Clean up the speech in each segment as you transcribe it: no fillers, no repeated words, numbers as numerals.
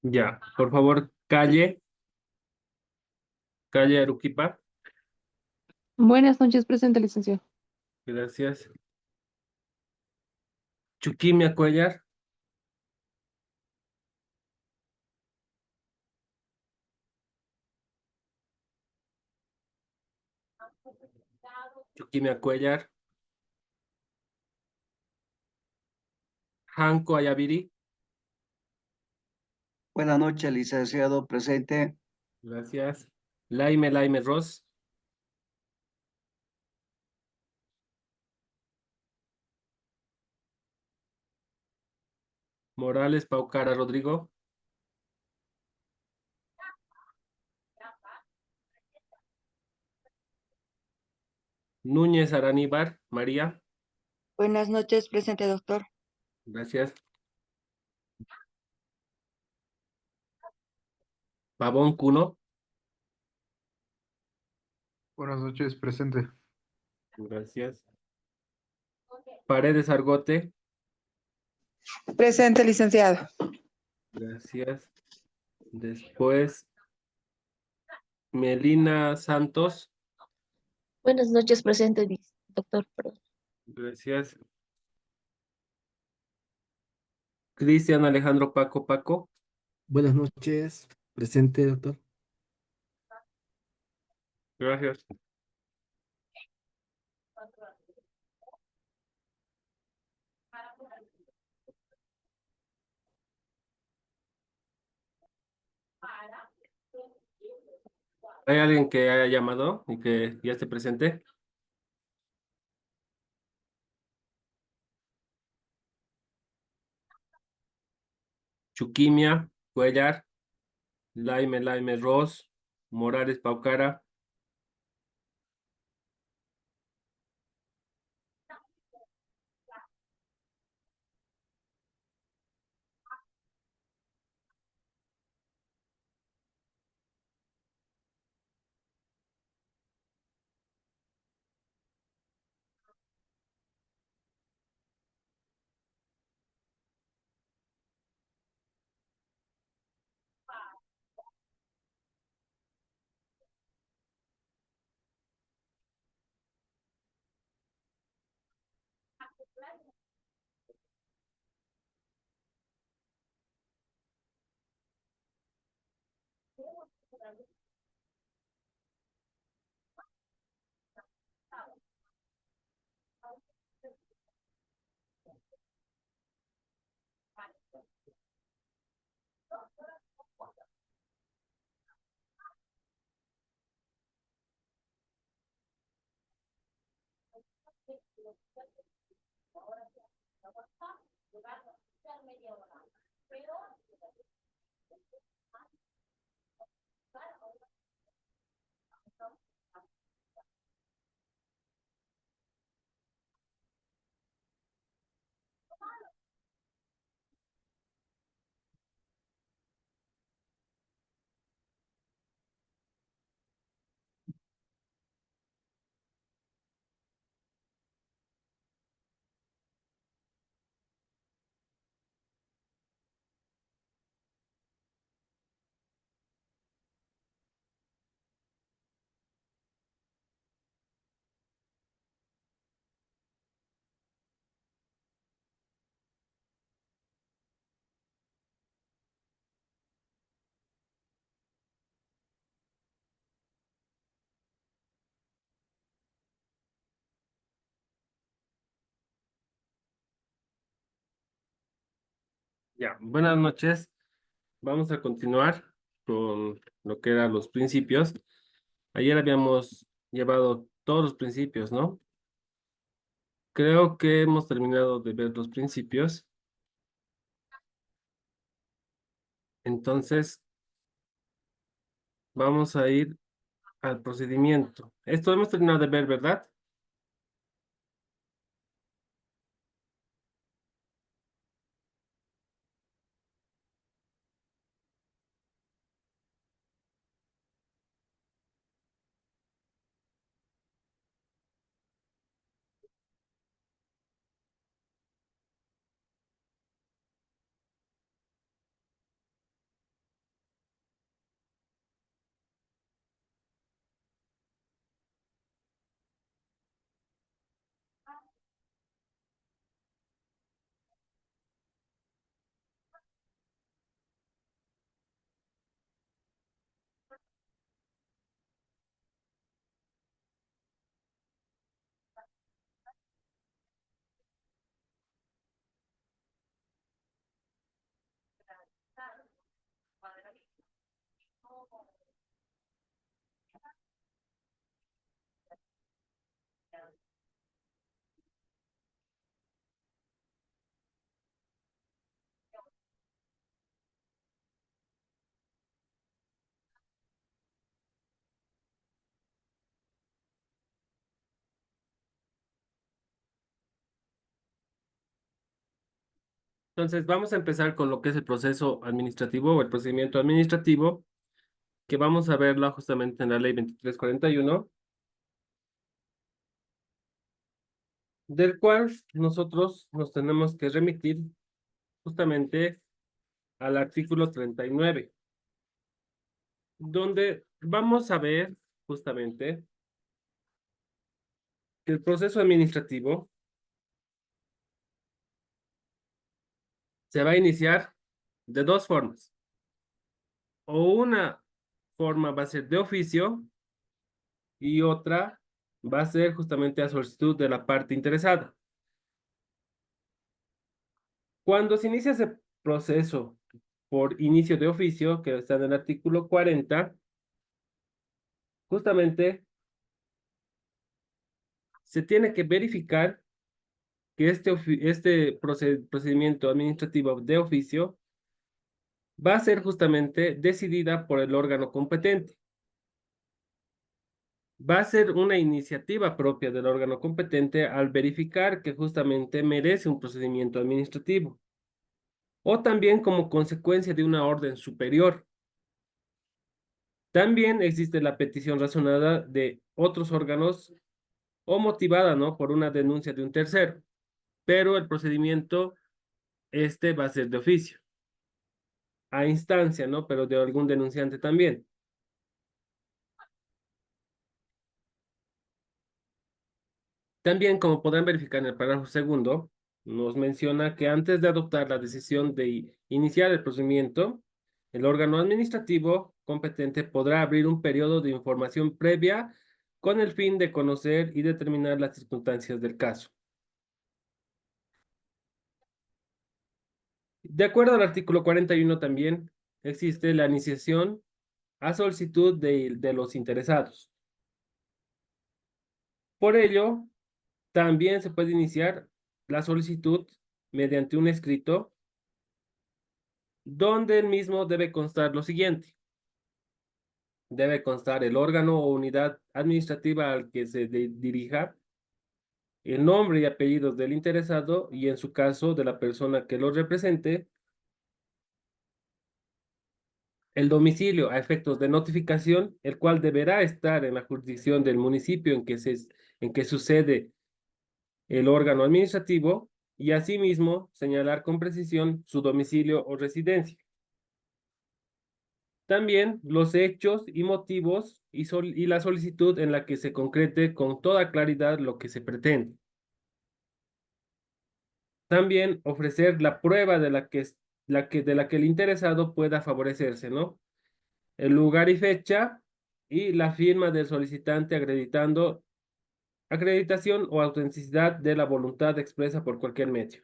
Ya, por favor, calle Aruquipa. Buenas noches, presente, licenciado. Gracias. Chuquimia Cuellar. Chuquimia Cuellar. Hanco Ayaviri. Buenas noches, licenciado presente. Gracias. Laime Ross. Morales Paucara Rodrigo. Núñez Araníbar María. Buenas noches, presente doctor. Gracias. Pavón Cuno. Buenas noches, presente. Gracias. Paredes Argote. Presente, licenciado. Gracias. Después, Melina Santos. Buenas noches, presente, doctor. Perdón. Gracias. Cristian Alejandro Paco. Buenas noches, presente, doctor. Gracias. ¿Hay alguien que haya llamado y que ya esté presente? Chuquimia, Cuellar, Laime Ross, Morales Paucara. Ya, buenas noches. Vamos a continuar con lo que eran los principios. Ayer habíamos llevado todos los principios, ¿no? Creo que hemos terminado de ver los principios. Entonces, vamos a ir al procedimiento. Esto hemos terminado de ver, ¿verdad? Entonces, vamos a empezar con lo que es el proceso administrativo o el procedimiento administrativo, que vamos a verlo justamente en la ley 2341, del cual nosotros nos tenemos que remitir justamente al artículo 39, donde vamos a ver justamente que el proceso administrativo se va a iniciar de dos formas. O una forma va a ser de oficio y otra va a ser justamente a solicitud de la parte interesada. Cuando se inicia ese proceso por inicio de oficio, que está en el artículo 40, justamente se tiene que verificar que este procedimiento administrativo de oficio va a ser justamente decidida por el órgano competente. Va a ser una iniciativa propia del órgano competente al verificar que justamente merece un procedimiento administrativo, o también como consecuencia de una orden superior. También existe la petición razonada de otros órganos o motivada, ¿no?, por una denuncia de un tercero, pero el procedimiento va a ser de oficio, a instancia, ¿no?, pero de algún denunciante también. También, como podrán verificar en el párrafo segundo, nos menciona que antes de adoptar la decisión de iniciar el procedimiento, el órgano administrativo competente podrá abrir un periodo de información previa con el fin de conocer y determinar las circunstancias del caso. De acuerdo al artículo 41 también existe la iniciación a solicitud de los interesados. Por ello, también se puede iniciar la solicitud mediante un escrito donde el mismo debe constar lo siguiente. Debe constar el órgano o unidad administrativa al que se dirija, el nombre y apellidos del interesado y, en su caso, de la persona que lo represente, el domicilio a efectos de notificación, el cual deberá estar en la jurisdicción del municipio en que sucede el órgano administrativo, y asimismo señalar con precisión su domicilio o residencia. También los hechos y motivos y la solicitud en la que se concrete con toda claridad lo que se pretende. También ofrecer la prueba de la que el interesado pueda favorecerse, ¿no? El lugar y fecha y la firma del solicitante acreditación o autenticidad de la voluntad expresa por cualquier medio.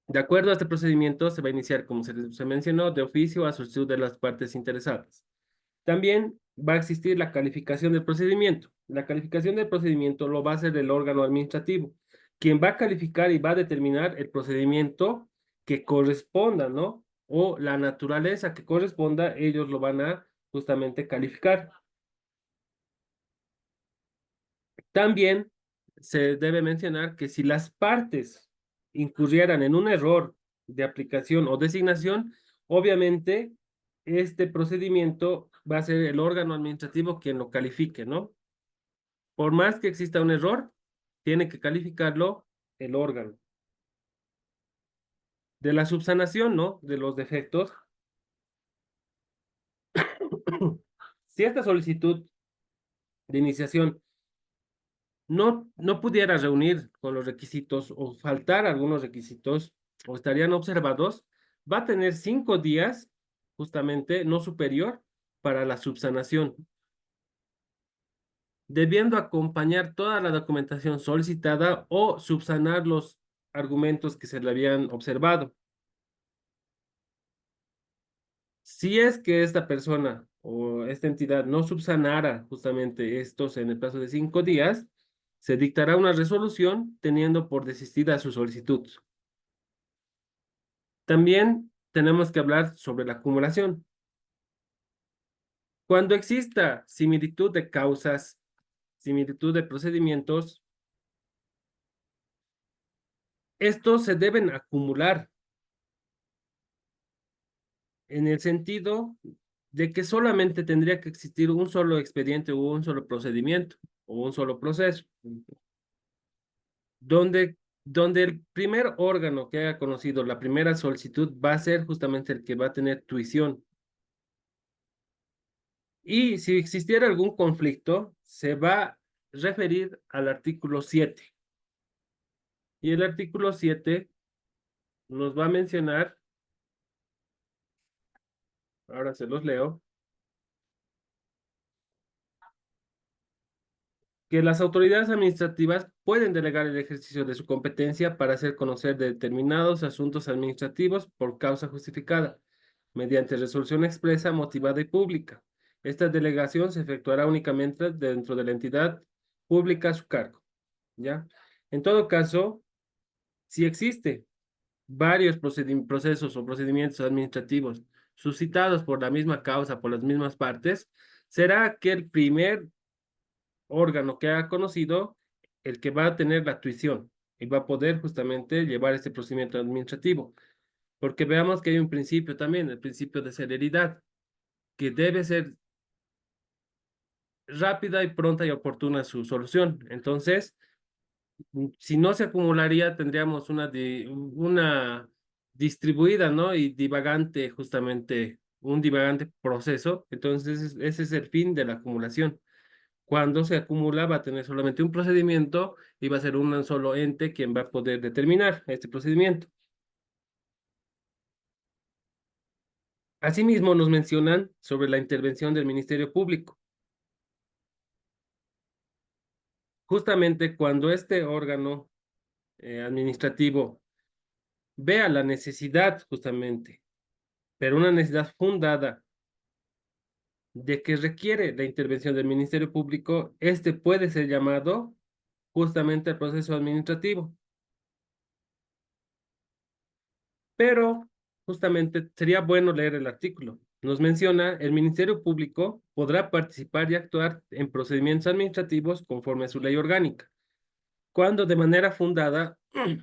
De acuerdo a este procedimiento, se va a iniciar, como se mencionó, de oficio a solicitud de las partes interesadas. También va a existir la calificación del procedimiento. La calificación del procedimiento lo va a hacer el órgano administrativo, quien va a calificar y va a determinar el procedimiento que corresponda, ¿no? O la naturaleza que corresponda, ellos lo van a justamente calificar. También se debe mencionar que si las partes incurrieran en un error de aplicación o designación, obviamente este procedimiento va a ser el órgano administrativo quien lo califique, ¿no? Por más que exista un error, tiene que calificarlo el órgano. De la subsanación, ¿no?, de los defectos. Si esta solicitud de iniciación no pudiera reunir con los requisitos o faltar algunos requisitos o estarían observados, va a tener 5 días, justamente no superior, para la subsanación, debiendo acompañar toda la documentación solicitada o subsanar los argumentos que se le habían observado. Si es que esta persona o esta entidad no subsanara justamente estos en el plazo de 5 días, se dictará una resolución teniendo por desistida su solicitud. También tenemos que hablar sobre la acumulación. Cuando exista similitud de causas, similitud de procedimientos, estos se deben acumular en el sentido de que solamente tendría que existir un solo expediente o un solo procedimiento o un solo proceso, donde el primer órgano que haya conocido la primera solicitud va a ser justamente el que va a tener tuición. Y si existiera algún conflicto, se va a referir al artículo 7. Y el artículo 7 nos va a mencionar, ahora se los leo, que las autoridades administrativas pueden delegar el ejercicio de su competencia para hacer conocer determinados asuntos administrativos por causa justificada, mediante resolución expresa, motivada y pública. Esta delegación se efectuará únicamente dentro de la entidad pública a su cargo, ¿ya? En todo caso, si existe varios procesos o procedimientos administrativos suscitados por la misma causa, por las mismas partes, será que el primer órgano que ha conocido el que va a tener la tuición y va a poder justamente llevar este procedimiento administrativo. Porque veamos que hay un principio también, el principio de celeridad, que debe ser rápida y pronta y oportuna su solución. Entonces, si no se acumularía, tendríamos una distribuida, ¿no? Y divagante, justamente, un divagante proceso. Entonces, ese es el fin de la acumulación. Cuando se acumula, va a tener solamente un procedimiento y va a ser un solo ente quien va a poder determinar este procedimiento. Asimismo, nos mencionan sobre la intervención del Ministerio Público. Justamente cuando este órgano administrativo vea la necesidad, justamente, pero una necesidad fundada de que requiere la intervención del Ministerio Público, este puede ser llamado justamente al proceso administrativo. Pero justamente sería bueno leer el artículo. Nos menciona, el Ministerio Público podrá participar y actuar en procedimientos administrativos conforme a su ley orgánica, cuando de manera fundada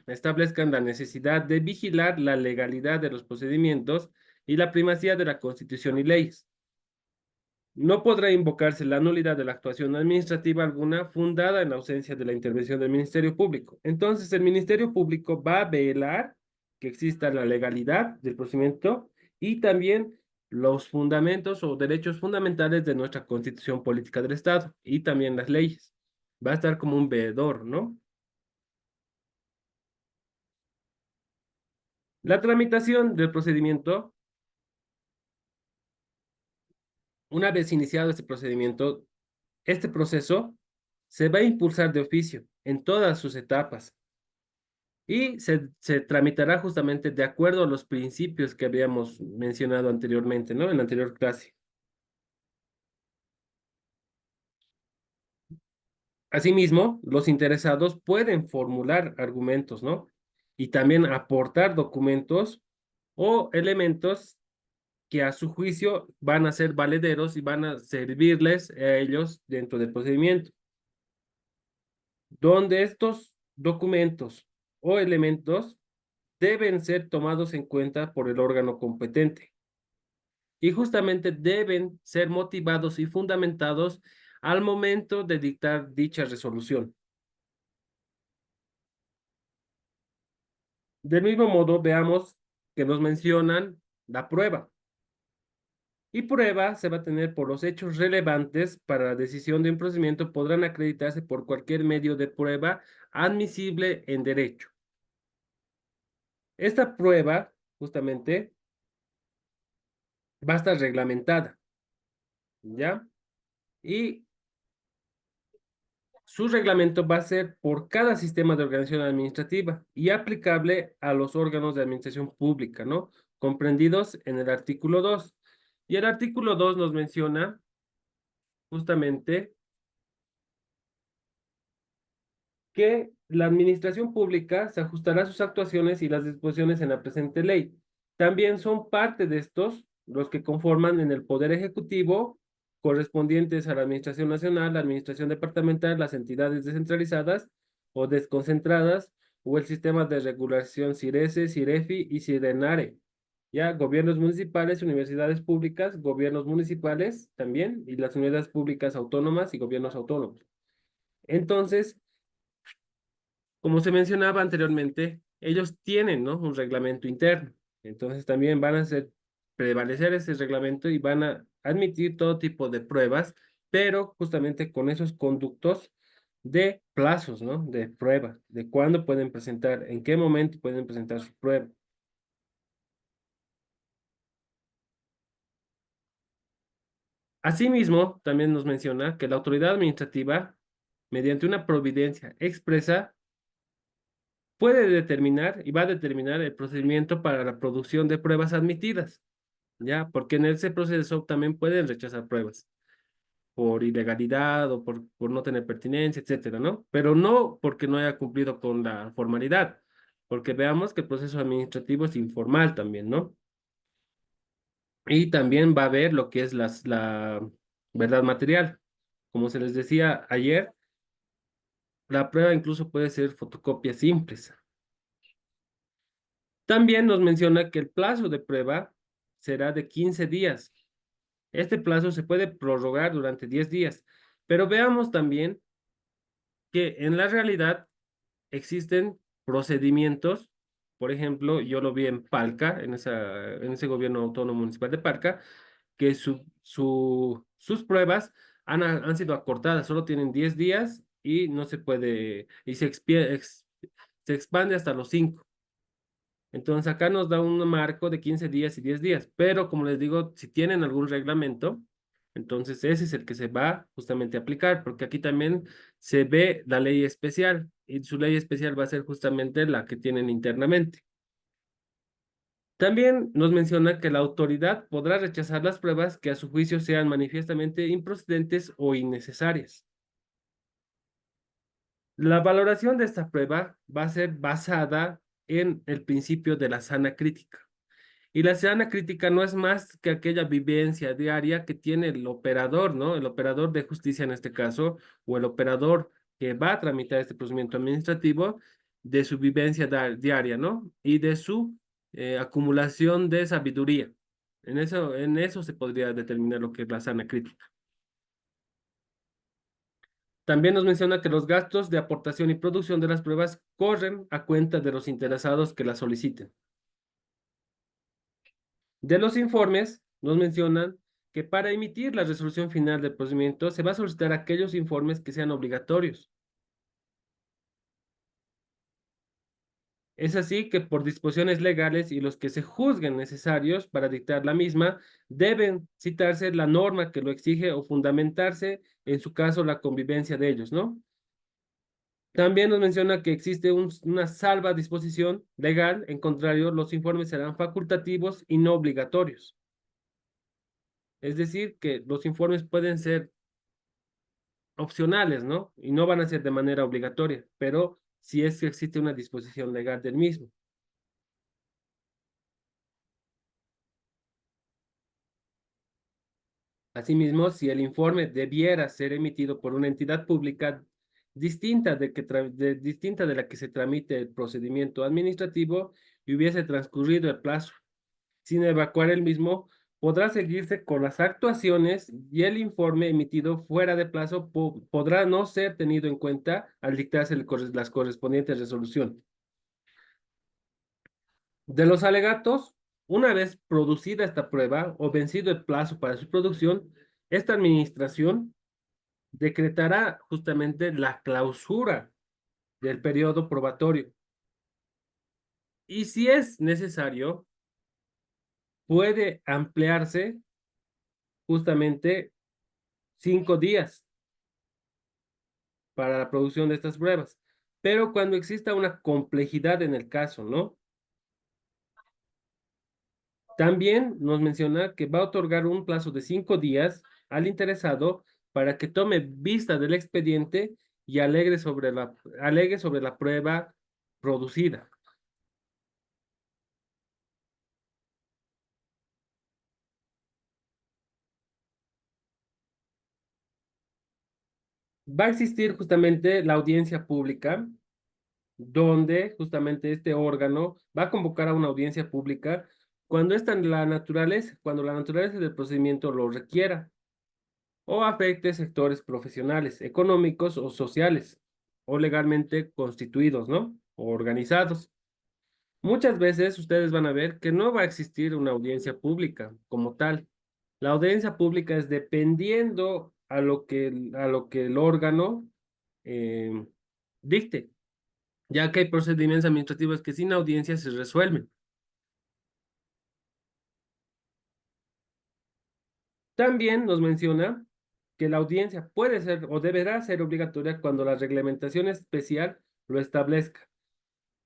establezcan la necesidad de vigilar la legalidad de los procedimientos y la primacía de la Constitución y leyes. No podrá invocarse la nulidad de la actuación administrativa alguna fundada en la ausencia de la intervención del Ministerio Público. Entonces, el Ministerio Público va a velar que exista la legalidad del procedimiento y también los fundamentos o derechos fundamentales de nuestra Constitución Política del Estado y también las leyes. Va a estar como un veedor, ¿no? La tramitación del procedimiento, una vez iniciado este proceso se va a impulsar de oficio en todas sus etapas y se tramitará justamente de acuerdo a los principios que habíamos mencionado anteriormente, ¿no? En la anterior clase. Asimismo, los interesados pueden formular argumentos, ¿no? Y también aportar documentos o elementos que a su juicio van a ser valederos y van a servirles a ellos dentro del procedimiento, donde estos documentos o elementos deben ser tomados en cuenta por el órgano competente y justamente deben ser motivados y fundamentados al momento de dictar dicha resolución. Del mismo modo, veamos que nos mencionan la prueba. Y prueba se va a tener por los hechos relevantes para la decisión de un procedimiento podrán acreditarse por cualquier medio de prueba admisible en derecho. Esta prueba, justamente, va a estar reglamentada, ¿ya? Y su reglamento va a ser por cada sistema de organización administrativa y aplicable a los órganos de administración pública, ¿no? Comprendidos en el artículo 2. Y el artículo 2 nos menciona justamente que la administración pública se ajustará a sus actuaciones y las disposiciones en la presente ley. También son parte de estos los que conforman en el Poder Ejecutivo, correspondientes a la Administración Nacional, la Administración Departamental, las entidades descentralizadas o desconcentradas, o el sistema de regulación CIRESE, CIREFI y CIRENARE. Ya, gobiernos municipales, universidades públicas, gobiernos municipales también, y las unidades públicas autónomas y gobiernos autónomos. Entonces, como se mencionaba anteriormente, ellos tienen, ¿no?, un reglamento interno. Entonces también van a hacer prevalecer ese reglamento y van a admitir todo tipo de pruebas, pero justamente con esos conductos de plazos, ¿no?, de prueba, de cuándo pueden presentar, en qué momento pueden presentar su prueba. Asimismo, también nos menciona que la autoridad administrativa, mediante una providencia expresa, puede determinar y va a determinar el procedimiento para la producción de pruebas admitidas, ¿ya? Porque en ese proceso también pueden rechazar pruebas por ilegalidad o por no tener pertinencia, etcétera, ¿no? Pero no porque no haya cumplido con la formalidad, porque veamos que el proceso administrativo es informal también, ¿no? Y también va a haber lo que es la verdad material. Como se les decía ayer, la prueba incluso puede ser fotocopias simples. También nos menciona que el plazo de prueba será de 15 días. Este plazo se puede prorrogar durante 10 días, pero veamos también que en la realidad existen procedimientos. Por ejemplo, yo lo vi en Palca, en ese gobierno autónomo municipal de Palca, que sus pruebas han sido acortadas, solo tienen 10 días y no se puede, y se expande hasta los 5. Entonces acá nos da un marco de 15 días y 10 días, pero como les digo, si tienen algún reglamento, entonces ese es el que se va justamente a aplicar, porque aquí también se ve la ley especial y su ley especial va a ser justamente la que tienen internamente. También nos menciona que la autoridad podrá rechazar las pruebas que a su juicio sean manifiestamente improcedentes o innecesarias. La valoración de esta prueba va a ser basada en el principio de la sana crítica. Y la sana crítica no es más que aquella vivencia diaria que tiene el operador, ¿no? El operador de justicia en este caso, o el operador que va a tramitar este procedimiento administrativo, de su vivencia diaria, ¿no? Y de su acumulación de sabiduría. En eso se podría determinar lo que es la sana crítica. También nos menciona que los gastos de aportación y producción de las pruebas corren a cuenta de los interesados que las soliciten. De los informes, nos mencionan que para emitir la resolución final del procedimiento se va a solicitar aquellos informes que sean obligatorios. Es así que por disposiciones legales y los que se juzguen necesarios para dictar la misma, deben citarse la norma que lo exige o fundamentarse, en su caso, la convivencia de ellos, ¿no? También nos menciona que existe una salva disposición legal, en contrario, los informes serán facultativos y no obligatorios. Es decir, que los informes pueden ser opcionales, ¿no? Y no van a ser de manera obligatoria, pero si es que existe una disposición legal del mismo. Asimismo, si el informe debiera ser emitido por una entidad pública distinta de la que se tramite el procedimiento administrativo y hubiese transcurrido el plazo sin evacuar el mismo, podrá seguirse con las actuaciones y el informe emitido fuera de plazo podrá no ser tenido en cuenta al dictarse las correspondientes resoluciones. De los alegatos, una vez producida esta prueba o vencido el plazo para su producción, esta administración decretará justamente la clausura del periodo probatorio. Y si es necesario, puede ampliarse justamente 5 días para la producción de estas pruebas. Pero cuando exista una complejidad en el caso, ¿no? También nos menciona que va a otorgar un plazo de 5 días al interesado para que tome vista del expediente y alegue sobre la prueba producida. Va a existir justamente la audiencia pública, donde justamente este órgano va a convocar a una audiencia pública cuando cuando la naturaleza del procedimiento lo requiera o afecte sectores profesionales, económicos o sociales, o legalmente constituidos, ¿no? O organizados. Muchas veces ustedes van a ver que no va a existir una audiencia pública como tal. La audiencia pública es dependiendo a lo que el órgano eh, dicte, ya que hay procedimientos administrativos que sin audiencia se resuelven. También nos menciona que la audiencia puede ser o deberá ser obligatoria cuando la reglamentación especial lo establezca.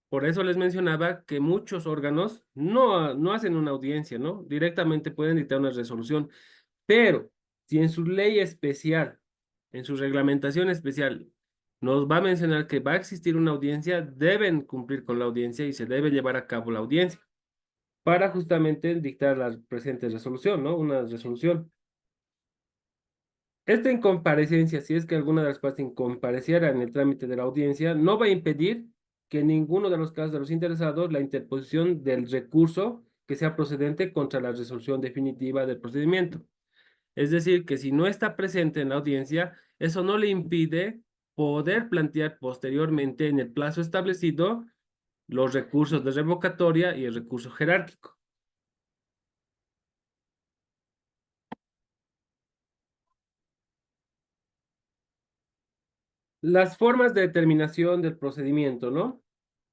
Por eso les mencionaba que muchos órganos no hacen una audiencia, ¿no? Directamente pueden dictar una resolución, pero si en su ley especial, en su reglamentación especial, nos va a mencionar que va a existir una audiencia, deben cumplir con la audiencia y se debe llevar a cabo la audiencia para justamente dictar la presente resolución, ¿no? Una resolución. Esta incomparecencia, si es que alguna de las partes incompareciera en el trámite de la audiencia, no va a impedir que en ninguno de los casos de los interesados la interposición del recurso que sea procedente contra la resolución definitiva del procedimiento. Es decir, que si no está presente en la audiencia, eso no le impide poder plantear posteriormente en el plazo establecido los recursos de revocatoria y el recurso jerárquico. Las formas de determinación del procedimiento, ¿no?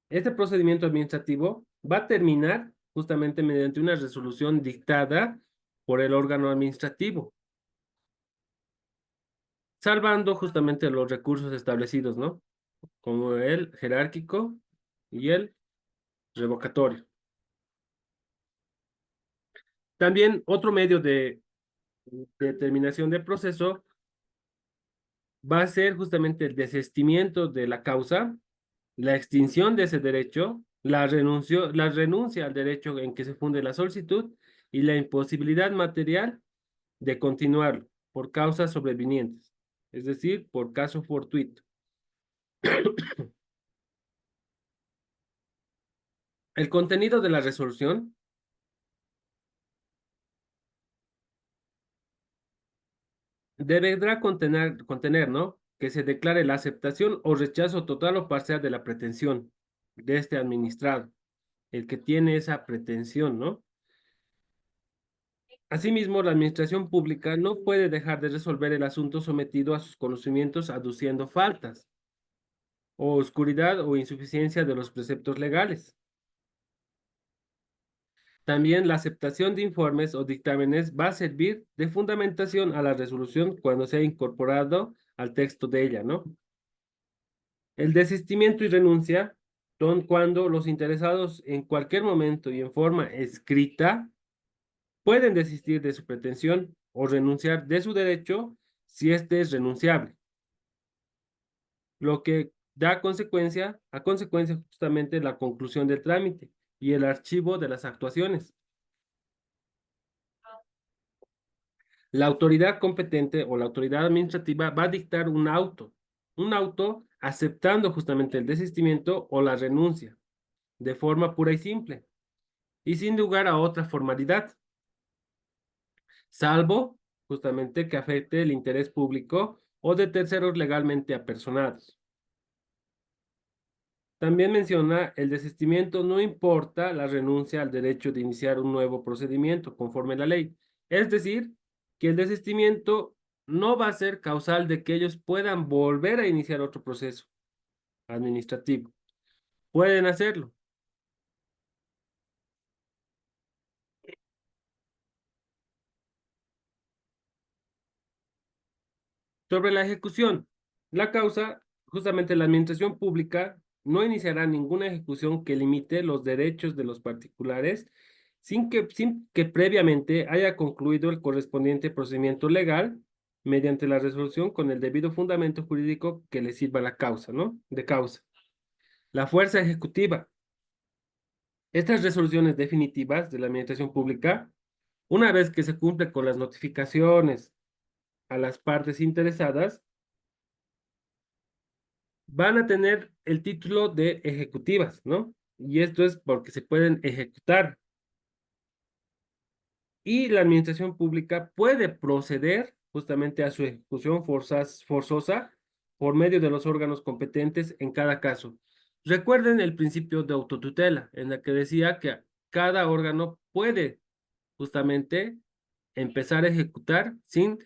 Este procedimiento administrativo va a terminar justamente mediante una resolución dictada por el órgano administrativo, salvando justamente los recursos establecidos, ¿no? Como el jerárquico y el revocatorio. También otro medio de determinación del proceso va a ser justamente el desistimiento de la causa, la extinción de ese derecho, la renuncia al derecho en que se funde la solicitud y la imposibilidad material de continuarlo por causas sobrevinientes, es decir, por caso fortuito. El contenido de la resolución deberá contener, ¿no? Que se declare la aceptación o rechazo total o parcial de la pretensión de este administrado, el que tiene esa pretensión, ¿no? Asimismo, la administración pública no puede dejar de resolver el asunto sometido a sus conocimientos aduciendo faltas o oscuridad o insuficiencia de los preceptos legales. También la aceptación de informes o dictámenes va a servir de fundamentación a la resolución cuando sea incorporado al texto de ella, ¿no? El desistimiento y renuncia son cuando los interesados en cualquier momento y en forma escrita pueden desistir de su pretensión o renunciar de su derecho si éste es renunciable, lo que da a consecuencia justamente la conclusión del trámite y el archivo de las actuaciones. La autoridad competente o la autoridad administrativa va a dictar un auto aceptando justamente el desistimiento o la renuncia de forma pura y simple y sin lugar a otra formalidad, salvo justamente que afecte el interés público o de terceros legalmente apersonados. También menciona el desistimiento no importa la renuncia al derecho de iniciar un nuevo procedimiento conforme a la ley. Es decir, que el desistimiento no va a ser causal de que ellos puedan volver a iniciar otro proceso administrativo. Pueden hacerlo. Sobre la ejecución, la causa, justamente la administración pública no iniciará ninguna ejecución que limite los derechos de los particulares sin que previamente haya concluido el correspondiente procedimiento legal mediante la resolución con el debido fundamento jurídico que le sirva a la causa, ¿no? De causa. La fuerza ejecutiva. Estas resoluciones definitivas de la administración pública, una vez que se cumple con las notificaciones a las partes interesadas, van a tener el título de ejecutivas, ¿no? Y esto es porque se pueden ejecutar. Y la administración pública puede proceder justamente a su ejecución forzosa por medio de los órganos competentes en cada caso. Recuerden el principio de autotutela, en el que decía que cada órgano puede justamente empezar a ejecutar sin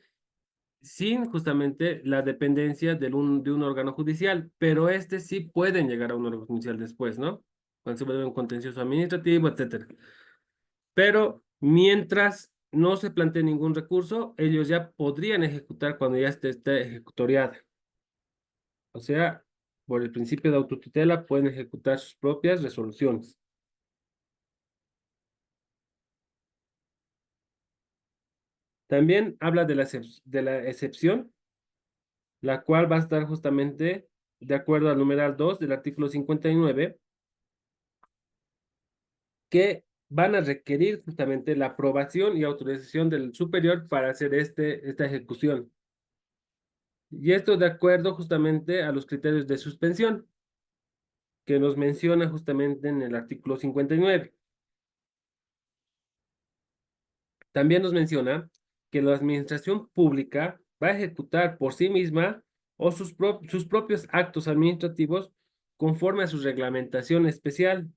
justamente la dependencia de un órgano judicial, pero este sí pueden llegar a un órgano judicial después, ¿no? Cuando se vuelve un contencioso administrativo, etcétera. Pero mientras no se plantee ningún recurso, ellos ya podrían ejecutar cuando ya esté ejecutoriada. O sea, por el principio de autotutela pueden ejecutar sus propias resoluciones. También habla de la excepción, la cual va a estar justamente de acuerdo al numeral 2 del artículo 59, que van a requerir justamente la aprobación y autorización del superior para hacer esta ejecución. Y esto de acuerdo justamente a los criterios de suspensión que nos menciona justamente en el artículo 59. También nos menciona que la administración pública va a ejecutar por sí misma o sus propios actos administrativos conforme a su reglamentación especial.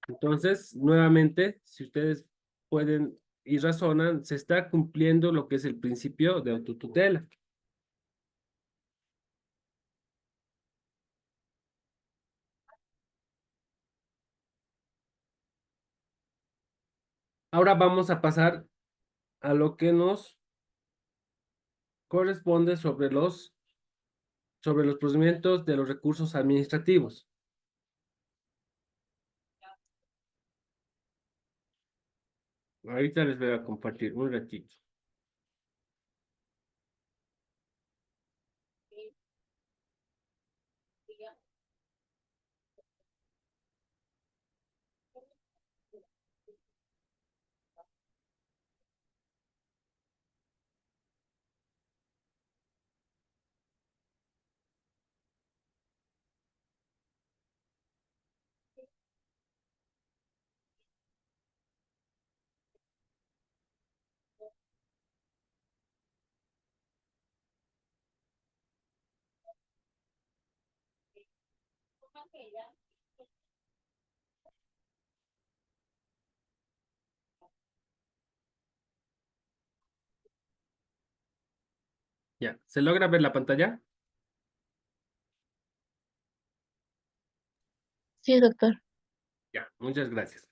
Entonces, nuevamente, si ustedes pueden y razonan, se está cumpliendo lo que es el principio de autotutela. Ahora vamos a pasar a lo que nos corresponde sobre los procedimientos de los recursos administrativos. Ahorita les voy a compartir un ratito. Ya, ¿se logra ver la pantalla? Sí, doctor. Ya, muchas gracias.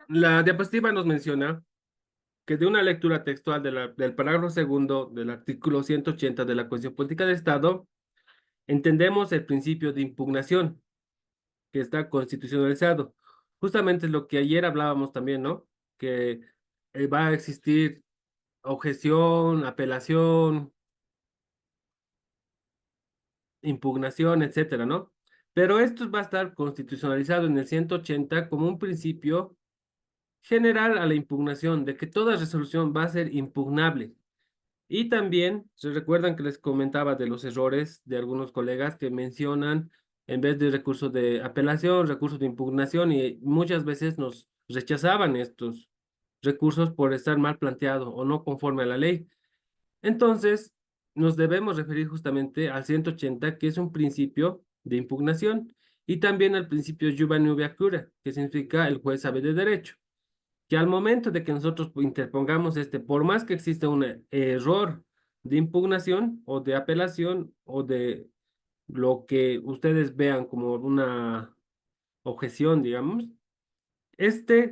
La diapositiva nos menciona que de una lectura textual del parágrafo segundo del artículo 180 de la Constitución Política del Estado, entendemos el principio de impugnación que está constitucionalizado. Justamente es lo que ayer hablábamos también, ¿no? Que va a existir objeción, apelación, impugnación, etcétera, ¿no? Pero esto va a estar constitucionalizado en el 180 como un principio general a la impugnación, de que toda resolución va a ser impugnable. Y también se recuerdan que les comentaba de los errores de algunos colegas que mencionan en vez de recursos de apelación, recursos de impugnación, y muchas veces nos rechazaban estos recursos por estar mal planteado o no conforme a la ley. Entonces, nos debemos referir justamente al 180, que es un principio de impugnación, y también al principio iuva nubia cura, que significa el juez sabe de derecho, que al momento de que nosotros interpongamos por más que exista un error de impugnación o de apelación o de lo que ustedes vean como una objeción, digamos,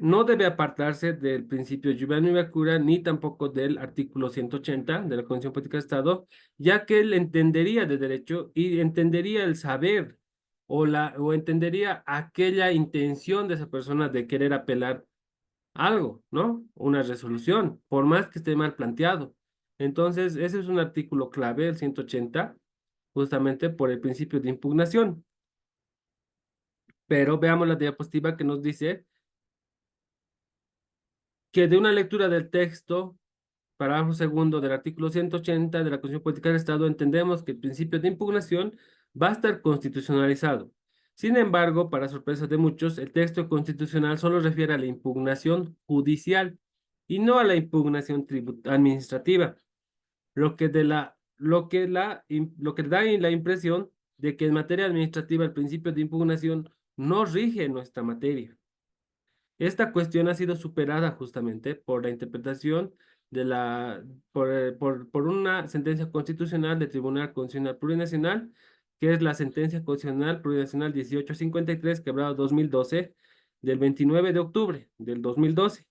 no debe apartarse del principio iuva nubia cura ni tampoco del artículo 180 de la Constitución Política de Estado, ya que él entendería de derecho y entendería el saber o entendería aquella intención de esa persona de querer apelar algo, ¿no? Una resolución, por más que esté mal planteado. Entonces, ese es un artículo clave, el 180, justamente por el principio de impugnación. Pero veamos la diapositiva que nos dice que de una lectura del texto, parágrafo segundo del artículo 180 de la Constitución Política del Estado, entendemos que el principio de impugnación va a estar constitucionalizado. Sin embargo, para sorpresa de muchos, el texto constitucional solo refiere a la impugnación judicial y no a la impugnación administrativa, lo que da la impresión de que en materia administrativa el principio de impugnación no rige nuestra materia. Esta cuestión ha sido superada justamente por la interpretación de por una sentencia constitucional del Tribunal Constitucional Plurinacional, que es la sentencia constitucional plurinacional 1853, quebrado 2012, del 29 de octubre del 2012,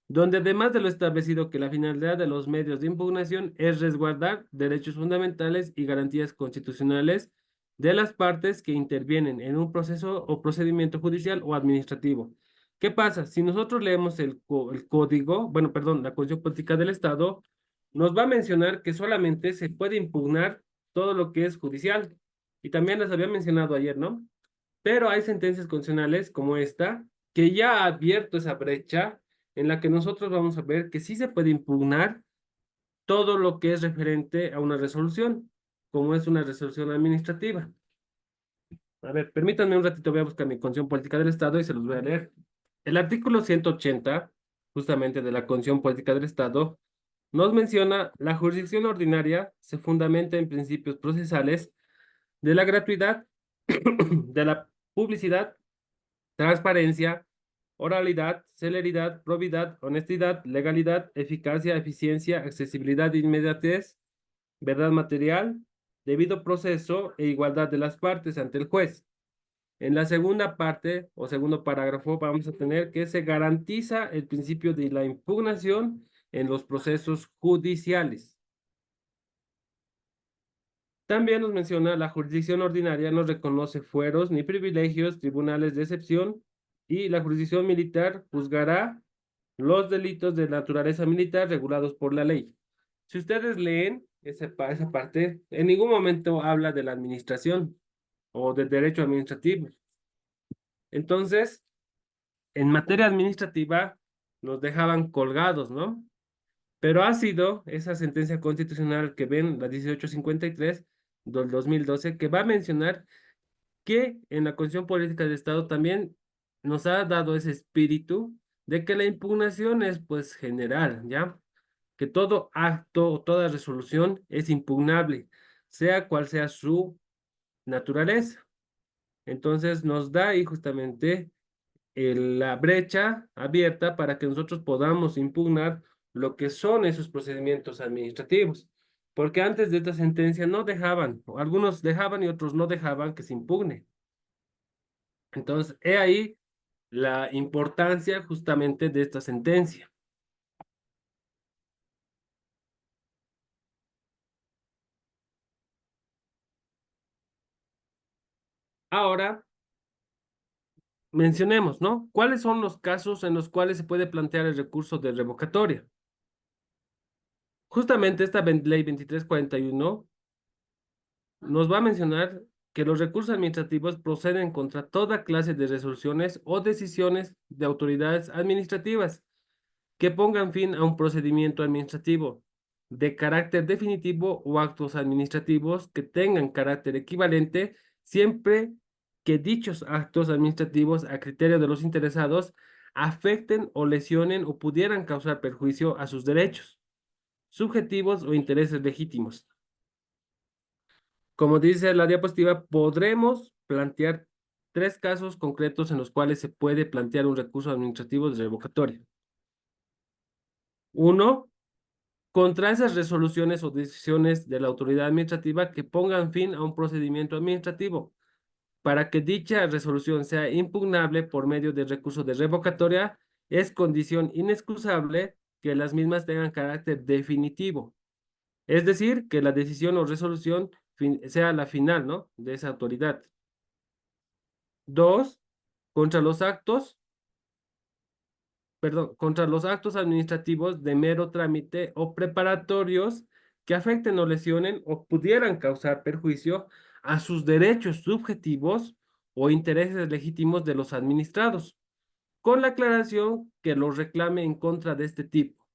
donde además de lo establecido que la finalidad de los medios de impugnación es resguardar derechos fundamentales y garantías constitucionales de las partes que intervienen en un proceso o procedimiento judicial o administrativo. ¿Qué pasa? Si nosotros leemos el código, bueno, perdón, la Constitución Política del Estado, nos va a mencionar que solamente se puede impugnar todo lo que es judicial. Y también les había mencionado ayer, ¿no? Pero hay sentencias constitucionales como esta, que ya ha abierto esa brecha en la que nosotros vamos a ver que sí se puede impugnar todo lo que es referente a una resolución, como es una resolución administrativa. A ver, permítanme un ratito, voy a buscar mi Constitución Política del Estado y se los voy a leer. El artículo 180, justamente de la Constitución Política del Estado, nos menciona la jurisdicción ordinaria se fundamenta en principios procesales de la gratuidad, de la publicidad, transparencia, oralidad, celeridad, probidad, honestidad, legalidad, eficacia, eficiencia, accesibilidad, inmediatez, verdad material, debido proceso e igualdad de las partes ante el juez. En la segunda parte o segundo parágrafo vamos a tener que se garantiza el principio de la impugnación en los procesos judiciales. También nos menciona la jurisdicción ordinaria no reconoce fueros ni privilegios, tribunales de excepción y la jurisdicción militar juzgará los delitos de naturaleza militar regulados por la ley. Si ustedes leen esa parte, en ningún momento habla de la administración o del derecho administrativo. Entonces, en materia administrativa nos dejaban colgados, ¿no? Pero ha sido esa sentencia constitucional que ven, la 1853 del 2012, que va a mencionar que en la Constitución Política del Estado también nos ha dado ese espíritu de que la impugnación es pues general, ¿ya? Que todo acto o toda resolución es impugnable, sea cual sea su naturaleza. Entonces nos da ahí justamente la brecha abierta para que nosotros podamos impugnar lo que son esos procedimientos administrativos. Porque antes de esta sentencia no dejaban, o algunos dejaban y otros no dejaban que se impugne. Entonces, he ahí la importancia justamente de esta sentencia. Ahora, mencionemos, ¿no? ¿Cuáles son los casos en los cuales se puede plantear el recurso de revocatoria? Justamente esta ley 2341 nos va a mencionar que los recursos administrativos proceden contra toda clase de resoluciones o decisiones de autoridades administrativas que pongan fin a un procedimiento administrativo de carácter definitivo o actos administrativos que tengan carácter equivalente siempre que dichos actos administrativos a criterio de los interesados afecten o lesionen o pudieran causar perjuicio a sus derechos subjetivos o intereses legítimos. Como dice la diapositiva, podremos plantear 3 casos concretos en los cuales se puede plantear un recurso administrativo de revocatoria. 1, contra esas resoluciones o decisiones de la autoridad administrativa que pongan fin a un procedimiento administrativo, para que dicha resolución sea impugnable por medio de recurso de revocatoria, es condición inexcusable que las mismas tengan carácter definitivo. Es decir, que la decisión o resolución sea la final, ¿no? De esa autoridad. 2, contra los actos administrativos de mero trámite o preparatorios que afecten o lesionen o pudieran causar perjuicio a sus derechos subjetivos o intereses legítimos de los administrados, con la aclaración que los reclame en contra de este tipo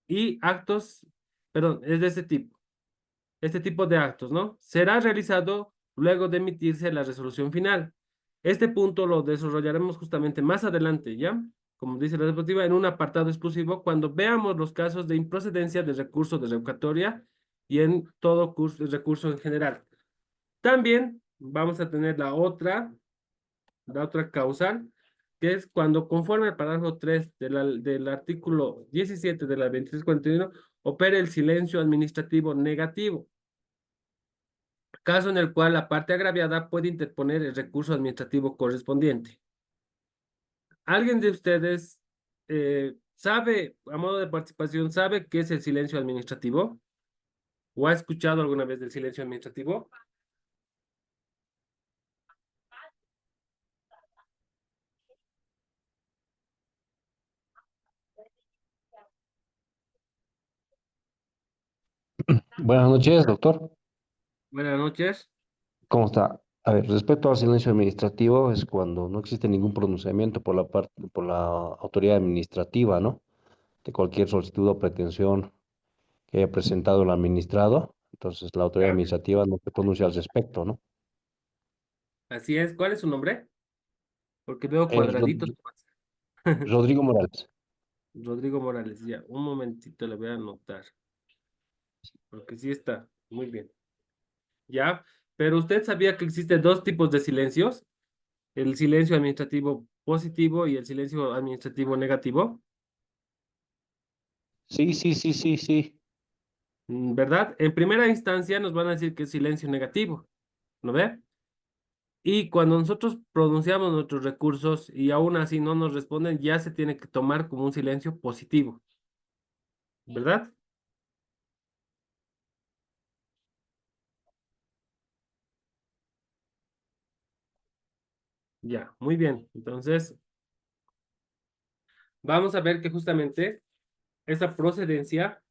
y actos, perdón, es de este tipo de actos, ¿no? Será realizado luego de emitirse la resolución final. Este punto lo desarrollaremos justamente más adelante, ¿ya? Como dice la diapositiva, en un apartado exclusivo cuando veamos los casos de improcedencia de recurso de revocatoria y en todo recurso en general. También vamos a tener la otra causal, que es cuando conforme al parágrafo 3 del artículo 17 de la 2341 opere el silencio administrativo negativo, caso en el cual la parte agraviada puede interponer el recurso administrativo correspondiente. ¿Alguien de ustedes sabe, a modo de participación, sabe qué es el silencio administrativo? ¿O ha escuchado alguna vez del silencio administrativo? Buenas noches, doctor. Buenas noches. ¿Cómo está? A ver, respecto al silencio administrativo, es cuando no existe ningún pronunciamiento por la autoridad administrativa, ¿no? De cualquier solicitud o pretensión que haya presentado el administrado. Entonces, la autoridad administrativa no se pronuncia al respecto, ¿no? Así es. ¿Cuál es su nombre? Porque veo Es cuadraditos. Rodrigo Morales. Rodrigo Morales, ya. Un momentito le voy a anotar. Porque sí está. Muy bien. Ya. Pero usted sabía que existen dos tipos de silencios. El silencio administrativo positivo y el silencio administrativo negativo. Sí, sí, sí, sí, sí. ¿Verdad? En primera instancia nos van a decir que es silencio negativo. ¿No ve? Y cuando nosotros pronunciamos nuestros recursos y aún así no nos responden, ya se tiene que tomar como un silencio positivo. ¿Verdad? Ya, muy bien. Entonces, vamos a ver que justamente esa procedencia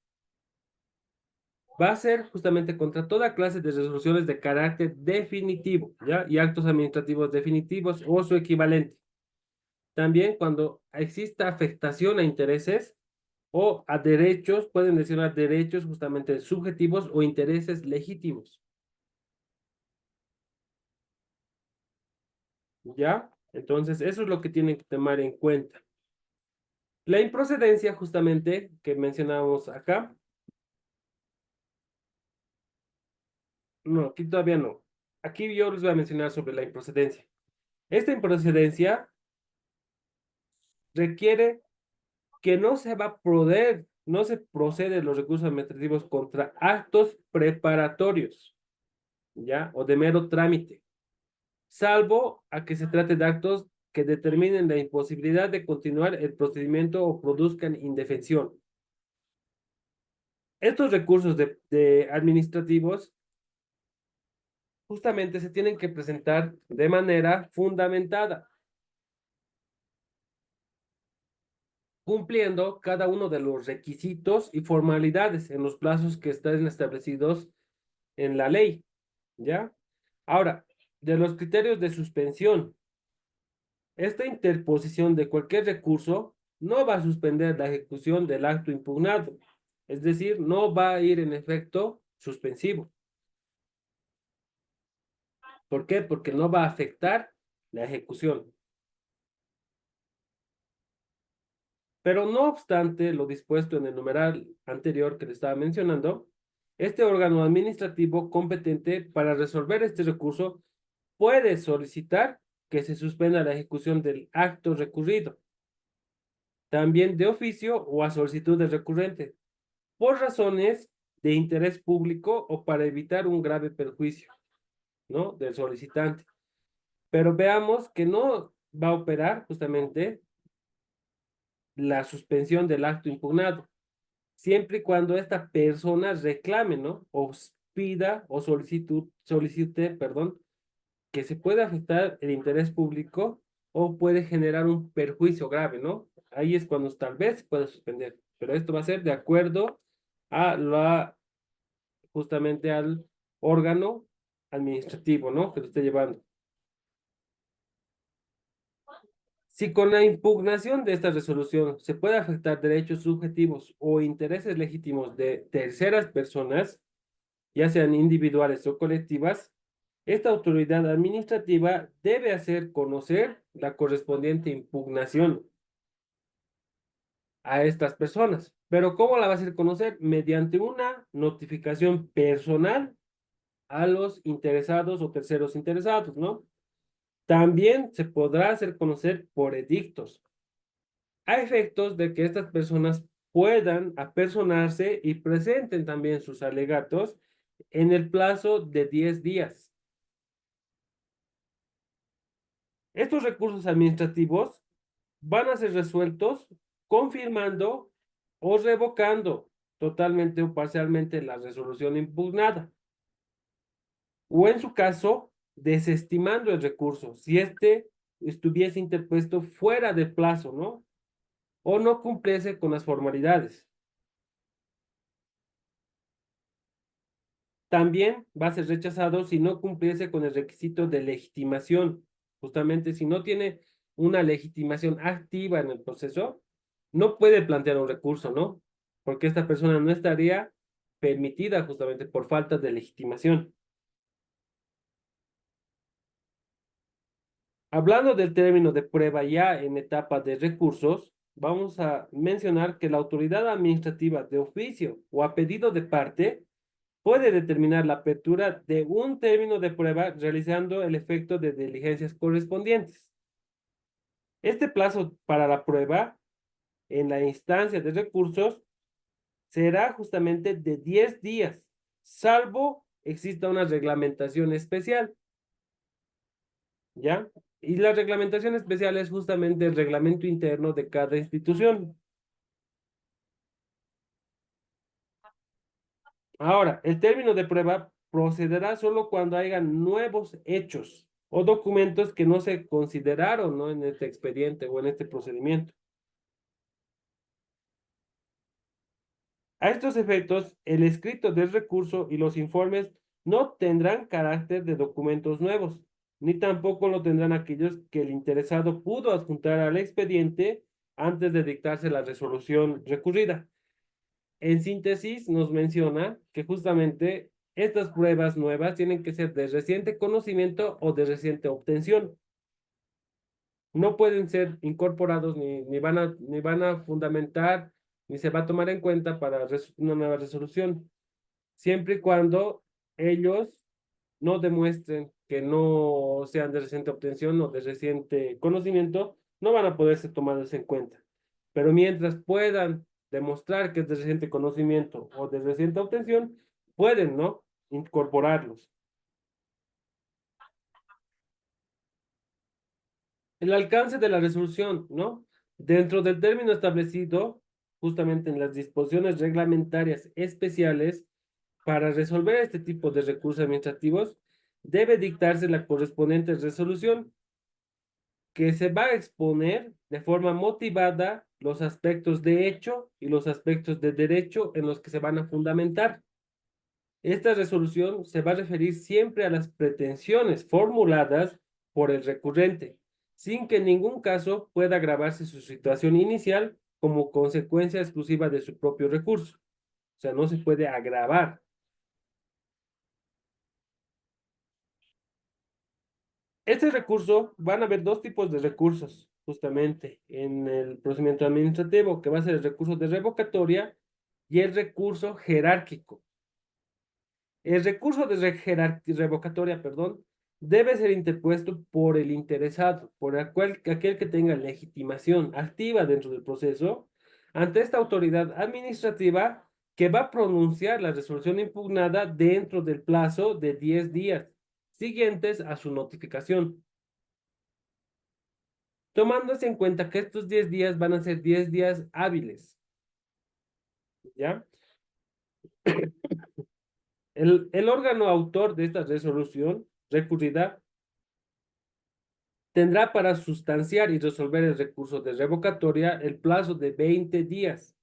va a ser justamente contra toda clase de resoluciones de carácter definitivo, ¿ya? Y actos administrativos definitivos o su equivalente. También cuando exista afectación a intereses o a derechos, pueden decir a derechos justamente subjetivos o intereses legítimos. ¿Ya? Entonces, eso es lo que tienen que tomar en cuenta. La improcedencia, justamente, que mencionábamos acá. No, aquí todavía no. Aquí yo les voy a mencionar sobre la improcedencia. Esta improcedencia requiere que no se va a poder, no se procede los recursos administrativos contra actos preparatorios, ¿ya? O de mero trámite, salvo a que se trate de actos que determinen la imposibilidad de continuar el procedimiento o produzcan indefensión. Estos recursos de administrativos justamente se tienen que presentar de manera fundamentada, cumpliendo cada uno de los requisitos y formalidades en los plazos que están establecidos en la ley, ¿ya? Ahora, de los criterios de suspensión, esta interposición de cualquier recurso no va a suspender la ejecución del acto impugnado, es decir, no va a ir en efecto suspensivo. ¿Por qué? Porque no va a afectar la ejecución. Pero no obstante lo dispuesto en el numeral anterior que le estaba mencionando, este órgano administrativo competente para resolver este recurso puede solicitar que se suspenda la ejecución del acto recurrido, también de oficio o a solicitud del recurrente, por razones de interés público o para evitar un grave perjuicio, ¿no? Del solicitante. Pero veamos que no va a operar justamente la suspensión del acto impugnado, siempre y cuando esta persona reclame, ¿no? O pida o solicite, perdón, que se puede afectar el interés público o puede generar un perjuicio grave, ¿no? Ahí es cuando tal vez se puede suspender, pero esto va a ser de acuerdo a justamente al órgano administrativo, ¿no? Que lo esté llevando. Si con la impugnación de esta resolución se puede afectar derechos subjetivos o intereses legítimos de terceras personas, ya sean individuales o colectivas, esta autoridad administrativa debe hacer conocer la correspondiente impugnación a estas personas. Pero ¿cómo la va a hacer conocer? Mediante una notificación personal a los interesados o terceros interesados, ¿no? También se podrá hacer conocer por edictos, a efectos de que estas personas puedan apersonarse y presenten también sus alegatos en el plazo de 10 días. Estos recursos administrativos van a ser resueltos confirmando o revocando totalmente o parcialmente la resolución impugnada. O en su caso, desestimando el recurso, si éste estuviese interpuesto fuera del plazo, ¿no? O no cumpliese con las formalidades. También va a ser rechazado si no cumpliese con el requisito de legitimación. Justamente si no tiene una legitimación activa en el proceso, no puede plantear un recurso, ¿no? Porque esta persona no estaría permitida justamente por falta de legitimación. Hablando del término de prueba ya en etapa de recursos, vamos a mencionar que la autoridad administrativa de oficio o a pedido de parte puede determinar la apertura de un término de prueba realizando el efecto de diligencias correspondientes. Este plazo para la prueba en la instancia de recursos será justamente de 10 días, salvo exista una reglamentación especial. ¿Ya? Y la reglamentación especial es justamente el reglamento interno de cada institución. Ahora, el término de prueba procederá solo cuando hayan nuevos hechos o documentos que no se consideraron, ¿no? En este expediente o en este procedimiento. A estos efectos, el escrito del recurso y los informes no tendrán carácter de documentos nuevos, ni tampoco lo tendrán aquellos que el interesado pudo adjuntar al expediente antes de dictarse la resolución recurrida. En síntesis, nos menciona que justamente estas pruebas nuevas tienen que ser de reciente conocimiento o de reciente obtención. No pueden ser incorporados ni van a fundamentar, ni se va a tomar en cuenta para una nueva resolución, siempre y cuando ellos no demuestren que no sean de reciente obtención o de reciente conocimiento, no van a poderse tomarlos en cuenta. Pero mientras puedan demostrar que es de reciente conocimiento o de reciente obtención, pueden, ¿no? Incorporarlos. El alcance de la resolución, ¿no? Dentro del término establecido, justamente en las disposiciones reglamentarias especiales, para resolver este tipo de recursos administrativos, debe dictarse la correspondiente resolución, que se va a exponer de forma motivada los aspectos de hecho y los aspectos de derecho en los que se van a fundamentar. Esta resolución se va a referir siempre a las pretensiones formuladas por el recurrente, sin que en ningún caso pueda agravarse su situación inicial como consecuencia exclusiva de su propio recurso. O sea, no se puede agravar. Este recurso, van a haber dos tipos de recursos, justamente, en el procedimiento administrativo, que va a ser el recurso de revocatoria y el recurso jerárquico. El recurso de revocatoria, perdón, debe ser interpuesto por el interesado, por aquel que tenga legitimación activa dentro del proceso, ante esta autoridad administrativa que va a pronunciar la resolución impugnada dentro del plazo de 10 días siguientes a su notificación. Tomándose en cuenta que estos 10 días van a ser 10 días hábiles. ¿Ya? El órgano autor de esta resolución recurrida tendrá para sustanciar y resolver el recurso de revocatoria el plazo de 20 días.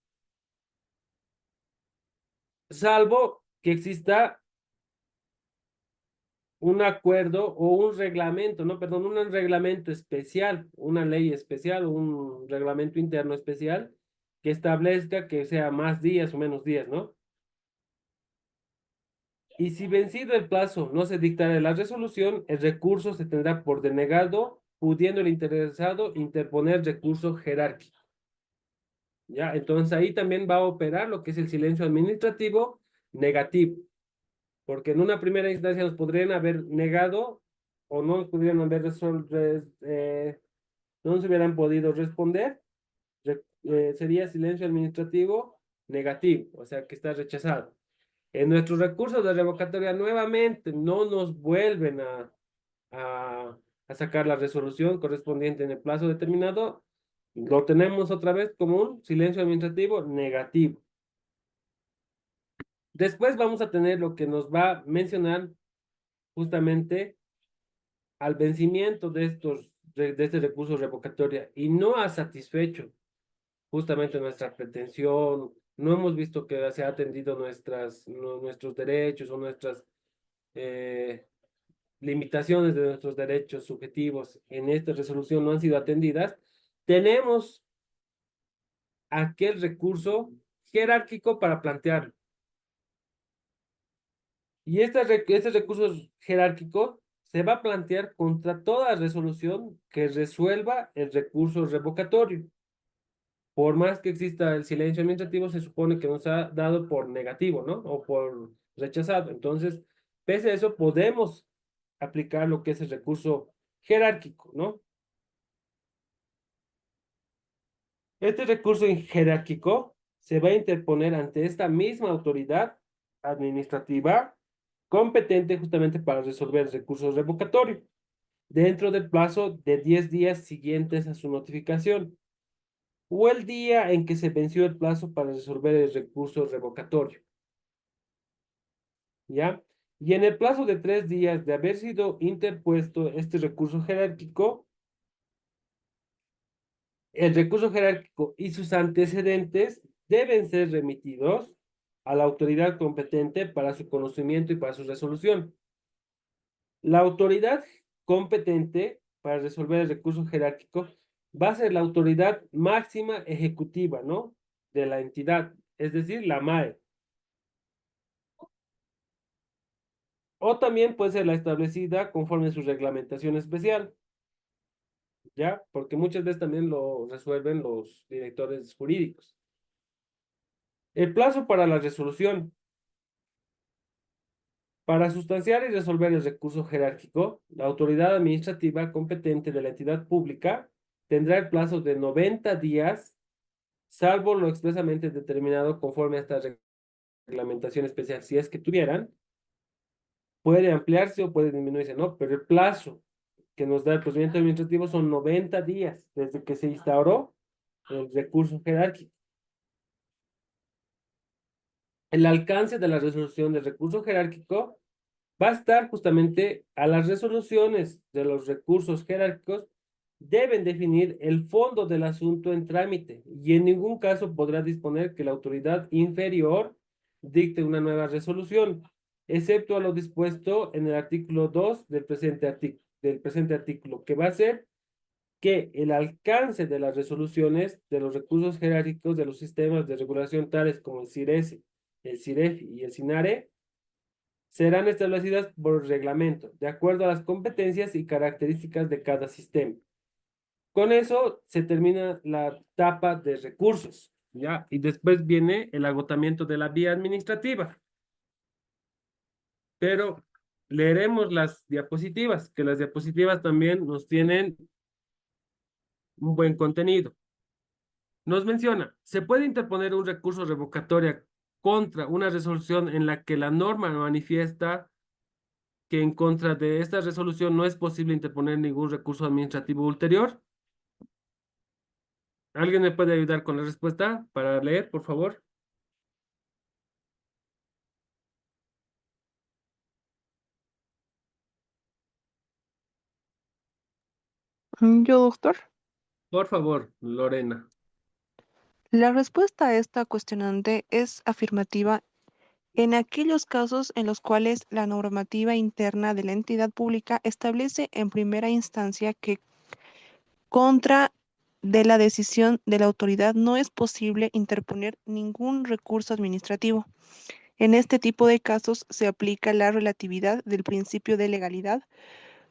Salvo que exista un acuerdo o un reglamento, no, perdón, un reglamento especial, una ley especial, un reglamento interno especial que establezca que sea más días o menos días, ¿no? Y si vencido el plazo no se dictara la resolución, el recurso se tendrá por denegado, pudiendo el interesado interponer recurso jerárquico. ¿Ya? Entonces ahí también va a operar lo que es el silencio administrativo negativo, porque en una primera instancia nos podrían haber negado o no nos pudieran haber no nos hubieran podido responder, sería silencio administrativo negativo, o sea que está rechazado. En nuestros recursos de revocatoria nuevamente no nos vuelven a, a sacar la resolución correspondiente en el plazo determinado, lo tenemos otra vez como un silencio administrativo negativo. Después vamos a tener lo que nos va a mencionar justamente al vencimiento de este recurso revocatoria y no ha satisfecho justamente nuestra pretensión, no hemos visto que se ha atendido nuestros derechos o nuestras limitaciones de nuestros derechos subjetivos en esta resolución no han sido atendidas, tenemos aquel recurso jerárquico para plantearlo. Y este recurso jerárquico se va a plantear contra toda resolución que resuelva el recurso revocatorio. Por más que exista el silencio administrativo, se supone que nos ha dado por negativo, ¿no? O por rechazado. Entonces, pese a eso, podemos aplicar lo que es el recurso jerárquico, ¿no? Este recurso jerárquico se va a interponer ante esta misma autoridad administrativa competente justamente para resolver el recurso revocatorio dentro del plazo de 10 días siguientes a su notificación o el día en que se venció el plazo para resolver el recurso revocatorio. ¿Ya? Y en el plazo de 3 días de haber sido interpuesto este recurso jerárquico, el recurso jerárquico y sus antecedentes deben ser remitidos a la autoridad competente para su conocimiento y para su resolución. La autoridad competente para resolver el recurso jerárquico va a ser la autoridad máxima ejecutiva, ¿no? De la entidad, es decir, la MAE. O también puede ser la establecida conforme a su reglamentación especial, ¿ya? Porque muchas veces también lo resuelven los directores jurídicos. El plazo para la resolución. Para sustanciar y resolver el recurso jerárquico, la autoridad administrativa competente de la entidad pública tendrá el plazo de 90 días, salvo lo expresamente determinado conforme a esta reglamentación especial. Si es que tuvieran, puede ampliarse o puede disminuirse, ¿no? Pero el plazo que nos da el procedimiento administrativo son 90 días desde que se instauró el recurso jerárquico. El alcance de la resolución del recurso jerárquico va a estar justamente a las resoluciones de los recursos jerárquicos deben definir el fondo del asunto en trámite y en ningún caso podrá disponer que la autoridad inferior dicte una nueva resolución, excepto a lo dispuesto en el artículo 2 del presente artículo, que va a ser que el alcance de las resoluciones de los recursos jerárquicos de los sistemas de regulación tales como el CIRES, el CIREFI y el SINARE serán establecidas por reglamento, de acuerdo a las competencias y características de cada sistema. Con eso se termina la etapa de recursos, ¿ya? Y después viene el agotamiento de la vía administrativa. Pero leeremos las diapositivas, que las diapositivas también nos tienen un buen contenido. Nos menciona, se puede interponer un recurso revocatorio contra una resolución en la que la norma manifiesta que en contra de esta resolución no es posible interponer ningún recurso administrativo ulterior. ¿Alguien me puede ayudar con la respuesta para leer, por favor? Yo, doctor. Por favor, Lorena. La respuesta a esta cuestionante es afirmativa en aquellos casos en los cuales la normativa interna de la entidad pública establece en primera instancia que contra de la decisión de la autoridad no es posible interponer ningún recurso administrativo. En este tipo de casos se aplica la relatividad del principio de legalidad,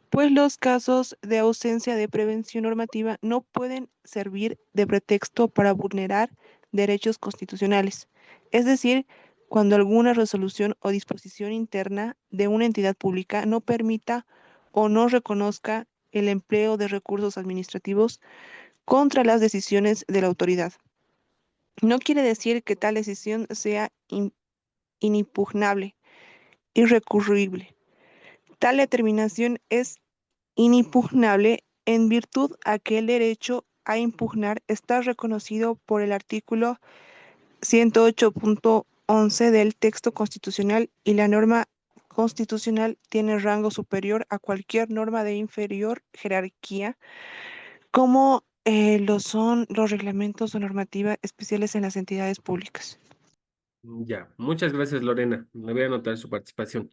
pues los casos de ausencia de prevención normativa no pueden servir de pretexto para vulnerar derechos constitucionales. Es decir, cuando alguna resolución o disposición interna de una entidad pública no permita o no reconozca el empleo de recursos administrativos contra las decisiones de la autoridad. No quiere decir que tal decisión sea inimpugnable, irrecurrible. Tal determinación es inimpugnable en virtud a que el derecho a impugnar está reconocido por el artículo 108.11 del texto constitucional y la norma constitucional tiene rango superior a cualquier norma de inferior jerarquía, como lo son los reglamentos o normativa especiales en las entidades públicas. Ya, muchas gracias, Lorena. Me voy a anotar su participación.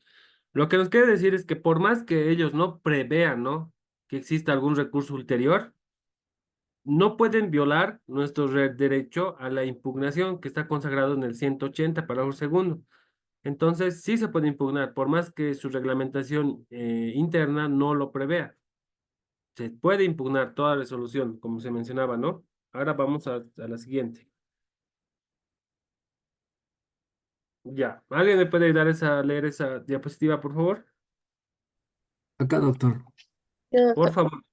Lo que nos quiere decir es que por más que ellos no prevean, ¿no?, que exista algún recurso ulterior, no pueden violar nuestro derecho a la impugnación que está consagrado en el 180, párrafo segundo. Entonces, sí se puede impugnar, por más que su reglamentación interna no lo prevea. Se puede impugnar toda resolución, como se mencionaba, ¿no? Ahora vamos a la siguiente. Ya, ¿alguien me puede ayudar leer esa diapositiva, por favor? Acá, doctor. Yo, Por doctor. favor.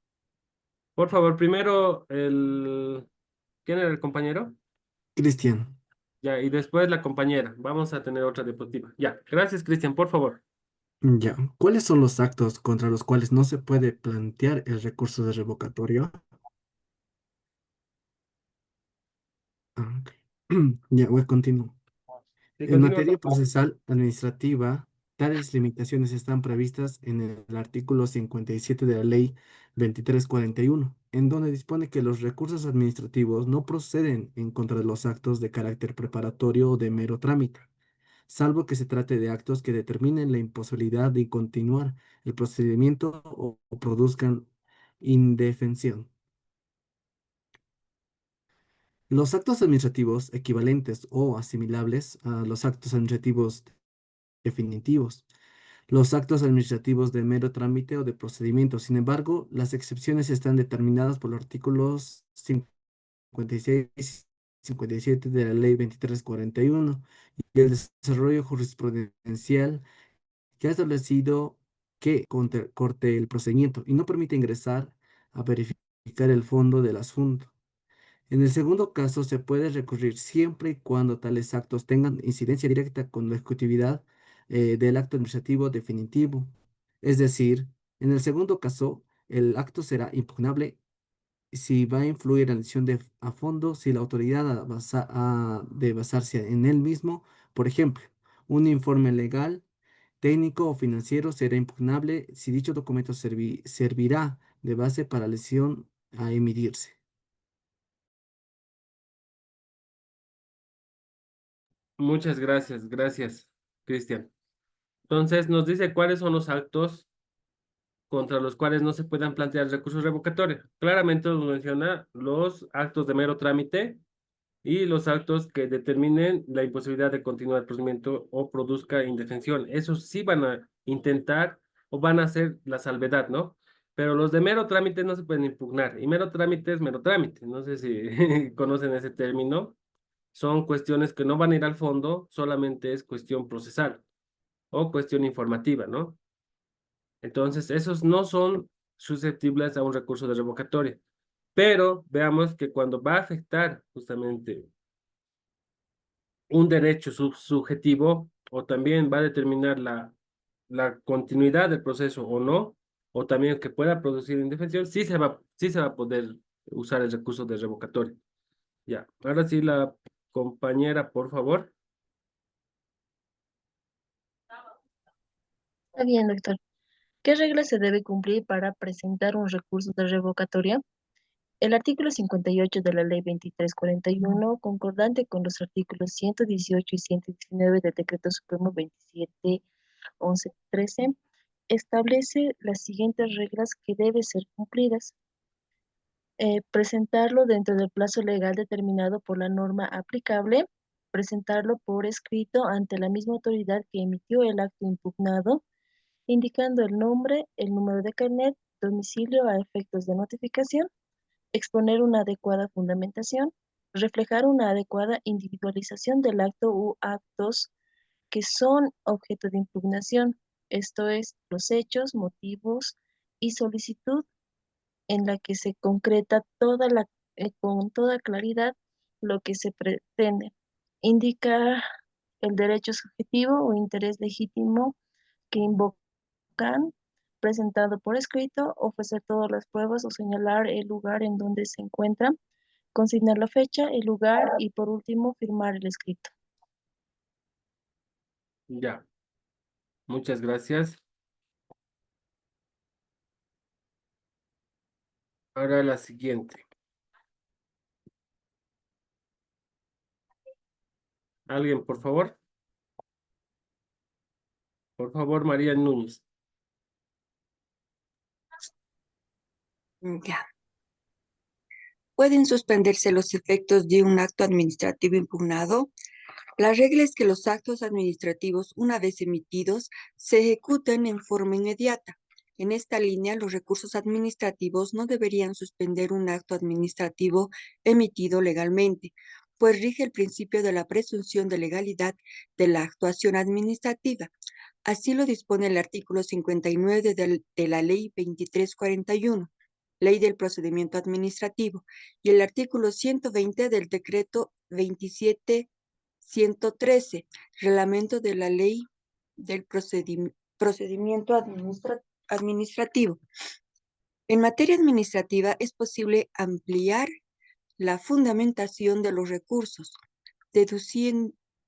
Por favor, primero ¿quién era el compañero? Cristian. Ya, y después la compañera. Vamos a tener otra diapositiva. Ya, gracias, Cristian, por favor. Ya. ¿Cuáles son los actos contra los cuales no se puede plantear el recurso de revocatorio? Ah, ok. Ya, voy a continuar. Sí, En continúa, materia por favor. procesal administrativa, tales limitaciones están previstas en el artículo 57 de la Ley 2341, en donde dispone que los recursos administrativos no proceden en contra de los actos de carácter preparatorio o de mero trámite, salvo que se trate de actos que determinen la imposibilidad de continuar el procedimiento o produzcan indefensión. Los actos administrativos equivalentes o asimilables a los actos administrativos definitivos, los actos administrativos de mero trámite o de procedimiento. Sin embargo, las excepciones están determinadas por los artículos 56 y 57 de la Ley 2341 y el desarrollo jurisprudencial que ha establecido que corte el procedimiento y no permite ingresar a verificar el fondo del asunto. En el segundo caso, se puede recurrir siempre y cuando tales actos tengan incidencia directa con la ejecutividad del acto administrativo definitivo. Es decir, en el segundo caso, el acto será impugnable si va a influir en la decisión a fondo, si la autoridad ha de basarse en él mismo. Por ejemplo, un informe legal, técnico o financiero será impugnable si dicho documento servirá de base para la decisión a emitirse. Muchas gracias, Cristian. Entonces, nos dice cuáles son los actos contra los cuales no se puedan plantear recursos revocatorios. Claramente nos menciona los actos de mero trámite y los actos que determinen la imposibilidad de continuar el procedimiento o produzca indefensión. Esos sí van a intentar o van a hacer la salvedad, ¿no? Pero los de mero trámite no se pueden impugnar. Y mero trámite es mero trámite. No sé si conocen ese término. Son cuestiones que no van a ir al fondo, solamente es cuestión procesal o cuestión informativa, ¿no? Entonces, esos no son susceptibles a un recurso de revocatoria. Pero veamos que cuando va a afectar justamente un derecho subjetivo o también va a determinar la continuidad del proceso o no, o también que pueda producir indefensión, sí se va a poder usar el recurso de revocatoria. Ya, ahora sí la compañera, por favor. Está bien, doctor. ¿Qué regla se debe cumplir para presentar un recurso de revocatoria? El artículo 58 de la Ley 2341, concordante con los artículos 118 y 119 del Decreto Supremo 27.11.13, establece las siguientes reglas que deben ser cumplidas. Presentarlo dentro del plazo legal determinado por la norma aplicable, presentarlo por escrito ante la misma autoridad que emitió el acto impugnado, indicando el nombre, el número de carnet, domicilio a efectos de notificación, exponer una adecuada fundamentación, reflejar una adecuada individualización del acto u actos que son objeto de impugnación, esto es, los hechos, motivos y solicitud en la que se concreta con toda claridad lo que se pretende. Indica el derecho subjetivo o interés legítimo que invocan, presentado por escrito, ofrecer todas las pruebas o señalar el lugar en donde se encuentran, consignar la fecha, el lugar y por último firmar el escrito. Ya, muchas gracias. Ahora la siguiente. ¿Alguien, por favor? Por favor, María Núñez. Ya. ¿Pueden suspenderse los efectos de un acto administrativo impugnado? La regla es que los actos administrativos, una vez emitidos, se ejecuten en forma inmediata. En esta línea, los recursos administrativos no deberían suspender un acto administrativo emitido legalmente, pues rige el principio de la presunción de legalidad de la actuación administrativa. Así lo dispone el artículo 59 de la Ley 2341, Ley del Procedimiento Administrativo, y el artículo 120 del Decreto 27.113, Reglamento de la Ley del Procedimiento Administrativo. En materia administrativa es posible ampliar la fundamentación de los recursos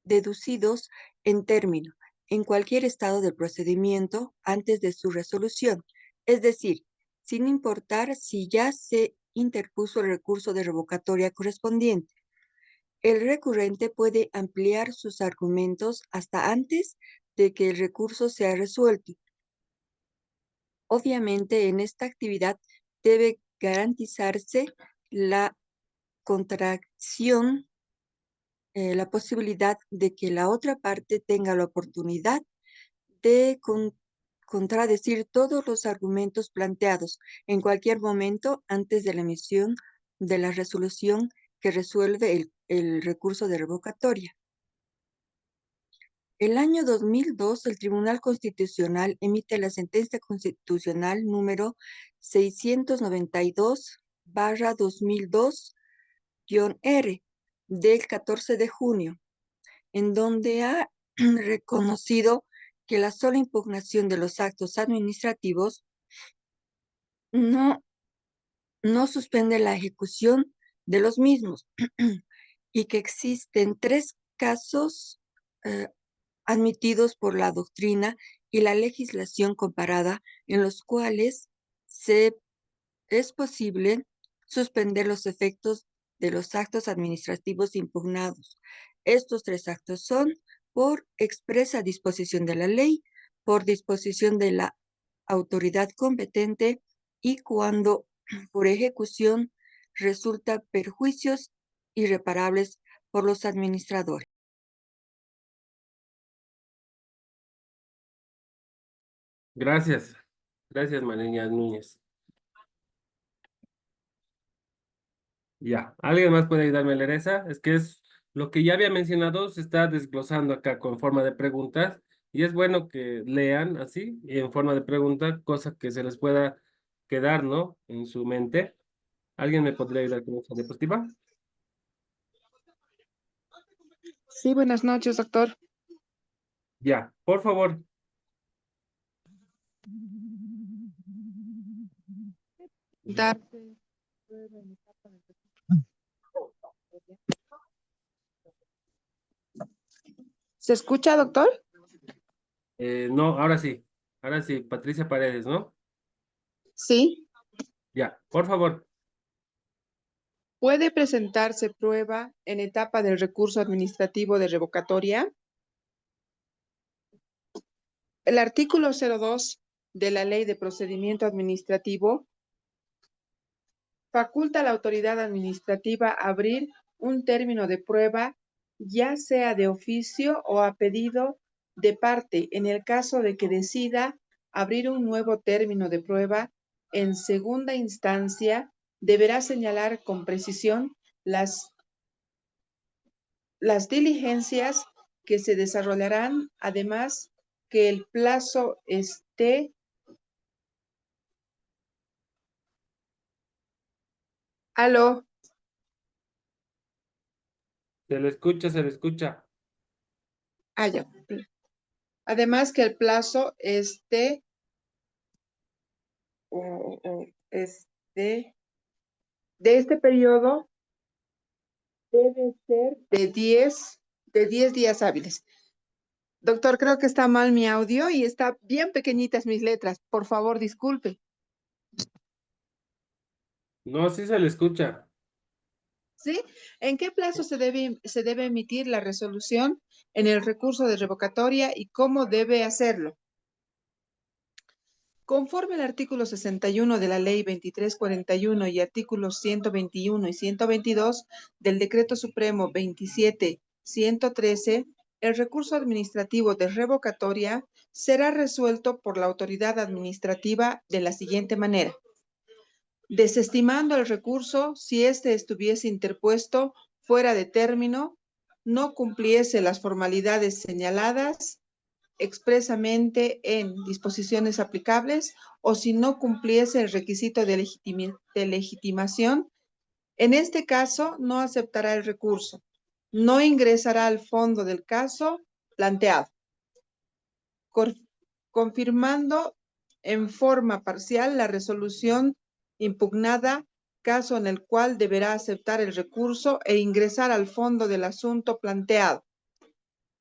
deducidos en término en cualquier estado del procedimiento antes de su resolución, es decir, sin importar si ya se interpuso el recurso de revocatoria correspondiente. El recurrente puede ampliar sus argumentos hasta antes de que el recurso sea resuelto. Obviamente, en esta actividad debe garantizarse la contracción, la posibilidad de que la otra parte tenga la oportunidad de contradecir todos los argumentos planteados en cualquier momento antes de la emisión de la resolución que resuelve el recurso de revocatoria. El año 2002, el Tribunal Constitucional emite la sentencia constitucional número 692/2002-R del 14 de junio, en donde ha reconocido que la sola impugnación de los actos administrativos no suspende la ejecución de los mismos y que existen 3 casos admitidos por la doctrina y la legislación comparada en los cuales es posible suspender los efectos de los actos administrativos impugnados. Estos 3 actos son por expresa disposición de la ley, por disposición de la autoridad competente y cuando por ejecución resulta perjuicios irreparables por los administradores. Gracias. Gracias, María Núñez. Ya. ¿Alguien más puede ayudarme a leer esa? Es que es lo que ya había mencionado, se está desglosando acá con forma de preguntas y es bueno que lean así, en forma de pregunta, cosa que se les pueda quedar, ¿no? En su mente. ¿Alguien me podría ayudar con esa diapositiva? Sí, buenas noches, doctor. Ya, por favor. Dar- ¿Se escucha, doctor? No, ahora sí. Ahora sí, Patricia Paredes, ¿no? Sí. Ya, por favor. ¿Puede presentarse prueba en etapa del recurso administrativo de revocatoria? El artículo 02 de la Ley de Procedimiento Administrativo faculta a la autoridad administrativa abrir un término de prueba, ya sea de oficio o a pedido de parte, en el caso de que decida abrir un nuevo término de prueba en segunda instancia, deberá señalar con precisión las diligencias que se desarrollarán, además que el plazo esté. Aló, Se le escucha, se le escucha. ya. Además que el plazo esté de este periodo debe ser de 10 días hábiles. Doctor, creo que está mal mi audio y está bien pequeñitas mis letras. Por favor, disculpe. No, sí se le escucha. ¿Sí? ¿En qué plazo se debe emitir la resolución en el recurso de revocatoria y cómo debe hacerlo? Conforme al artículo 61 de la Ley 2341 y artículos 121 y 122 del Decreto Supremo 27.113, el recurso administrativo de revocatoria será resuelto por la autoridad administrativa de la siguiente manera: desestimando el recurso si éste estuviese interpuesto fuera de término, no cumpliese las formalidades señaladas expresamente en disposiciones aplicables o si no cumpliese el requisito de legitimación. En este caso, no aceptará el recurso, no ingresará al fondo del caso planteado, confirmando en forma parcial la resolución impugnada, caso en el cual deberá aceptar el recurso e ingresar al fondo del asunto planteado,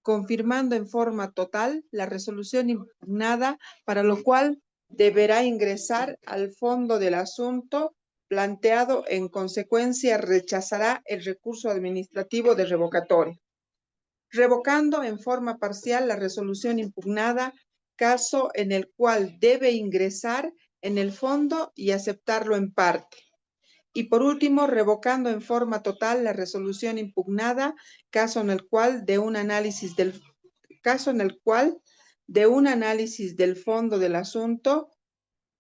confirmando en forma total la resolución impugnada, para lo cual deberá ingresar al fondo del asunto planteado. En consecuencia, rechazará el recurso administrativo de revocatoria, revocando en forma parcial la resolución impugnada, caso en el cual debe ingresar en el fondo y aceptarlo en parte. Y por último, revocando en forma total la resolución impugnada, caso en el cual de un análisis del fondo del asunto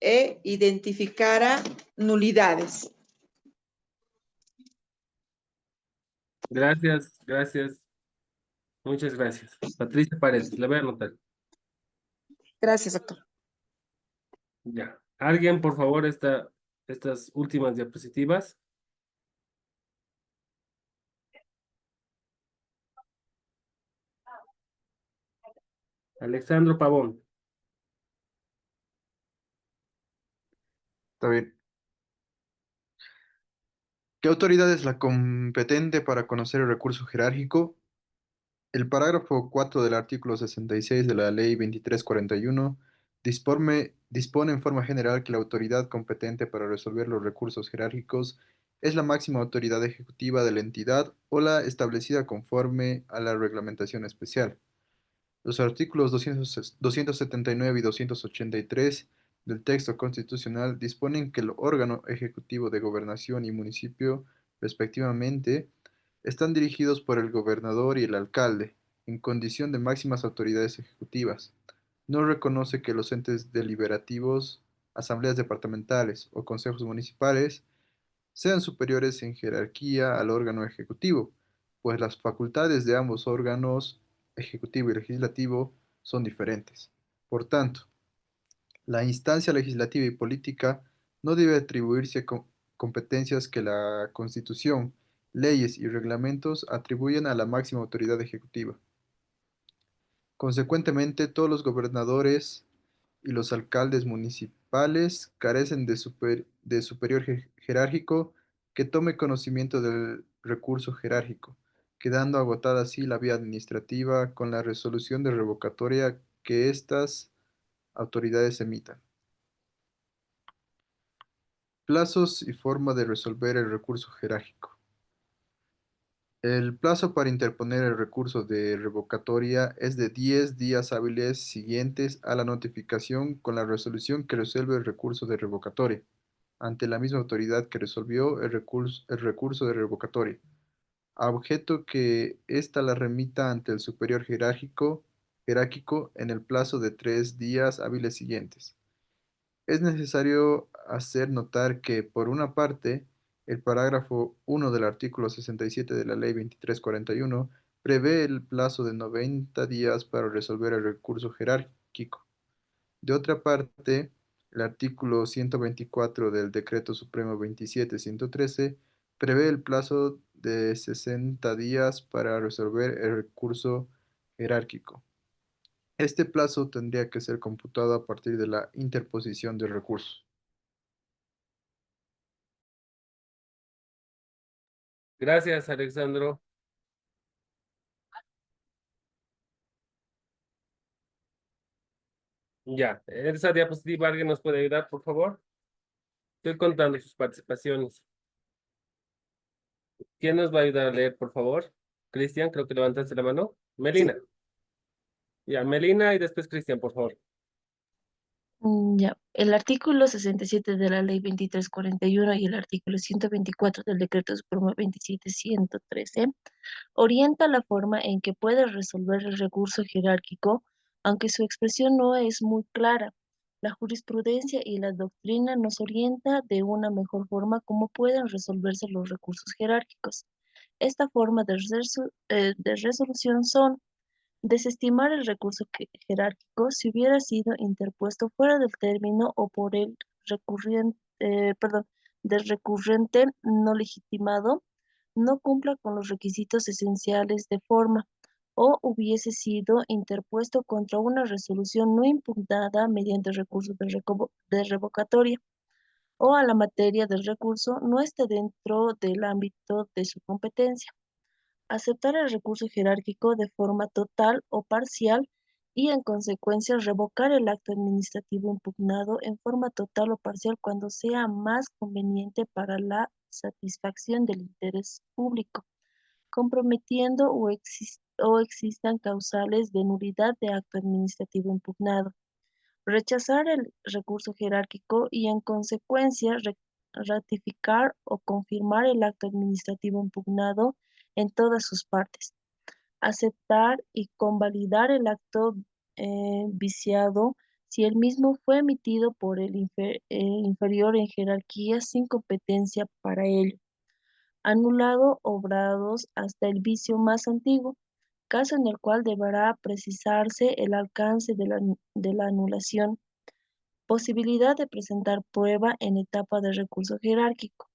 identificara nulidades. Gracias, gracias. Muchas gracias. Patricia Paredes, le voy a anotar. Gracias, doctor. Ya. ¿Alguien, por favor, estas últimas diapositivas? Alexandro Pavón. Está bien. ¿Qué autoridad es la competente para conocer el recurso jerárquico? El parágrafo 4 del artículo 66 de la Ley 2341 dispone en forma general que la autoridad competente para resolver los recursos jerárquicos es la máxima autoridad ejecutiva de la entidad o la establecida conforme a la reglamentación especial. Los artículos 279 y 283 del texto constitucional disponen que el órgano ejecutivo de gobernación y municipio, respectivamente, están dirigidos por el gobernador y el alcalde, en condición de máximas autoridades ejecutivas. No reconoce que los entes deliberativos, asambleas departamentales o consejos municipales sean superiores en jerarquía al órgano ejecutivo, pues las facultades de ambos órganos, ejecutivo y legislativo, son diferentes. Por tanto, la instancia legislativa y política no debe atribuirse competencias que la Constitución, leyes y reglamentos atribuyen a la máxima autoridad ejecutiva. Consecuentemente, todos los gobernadores y los alcaldes municipales carecen de superior jerárquico que tome conocimiento del recurso jerárquico, quedando agotada así la vía administrativa con la resolución de revocatoria que estas autoridades emitan. Plazos y forma de resolver el recurso jerárquico. El plazo para interponer el recurso de revocatoria es de 10 días hábiles siguientes a la notificación con la resolución que resuelve el recurso de revocatoria, ante la misma autoridad que resolvió el recurso de revocatoria, a objeto que ésta la remita ante el superior jerárquico en el plazo de 3 días hábiles siguientes. Es necesario hacer notar que, por una parte, el parágrafo 1 del artículo 67 de la Ley 2341 prevé el plazo de 90 días para resolver el recurso jerárquico. De otra parte, el artículo 124 del Decreto Supremo 27113 prevé el plazo de 60 días para resolver el recurso jerárquico. Este plazo tendría que ser computado a partir de la interposición del recurso. Gracias, Alexandro. Ya, en esa diapositiva, ¿alguien nos puede ayudar, por favor? Estoy contando sus participaciones. ¿Quién nos va a ayudar a leer, por favor? Cristian, creo que levantaste la mano. Melina. Ya, Melina y después Cristian, por favor. Ya, el artículo 67 de la Ley 2341 y el artículo 124 del Decreto Supremo 27113 orienta la forma en que puede resolver el recurso jerárquico, aunque su expresión no es muy clara. La jurisprudencia y la doctrina nos orienta de una mejor forma cómo pueden resolverse los recursos jerárquicos. Esta forma de resolución son: desestimar el recurso jerárquico si hubiera sido interpuesto fuera del término o por el del recurrente no legitimado no cumpla con los requisitos esenciales de forma, o hubiese sido interpuesto contra una resolución no impugnada mediante recurso de revocatoria, o a la materia del recurso no esté dentro del ámbito de su competencia. Aceptar el recurso jerárquico de forma total o parcial y, en consecuencia, revocar el acto administrativo impugnado en forma total o parcial cuando sea más conveniente para la satisfacción del interés público, comprometiendo o existan causales de nulidad de acto administrativo impugnado. Rechazar el recurso jerárquico y, en consecuencia, ratificar o confirmar el acto administrativo impugnado en todas sus partes. Aceptar y convalidar el acto viciado si el mismo fue emitido por el inferior en jerarquía sin competencia para ello. Anulado obrados hasta el vicio más antiguo, caso en el cual deberá precisarse el alcance de la anulación. Posibilidad de presentar prueba en etapa de recurso jerárquico.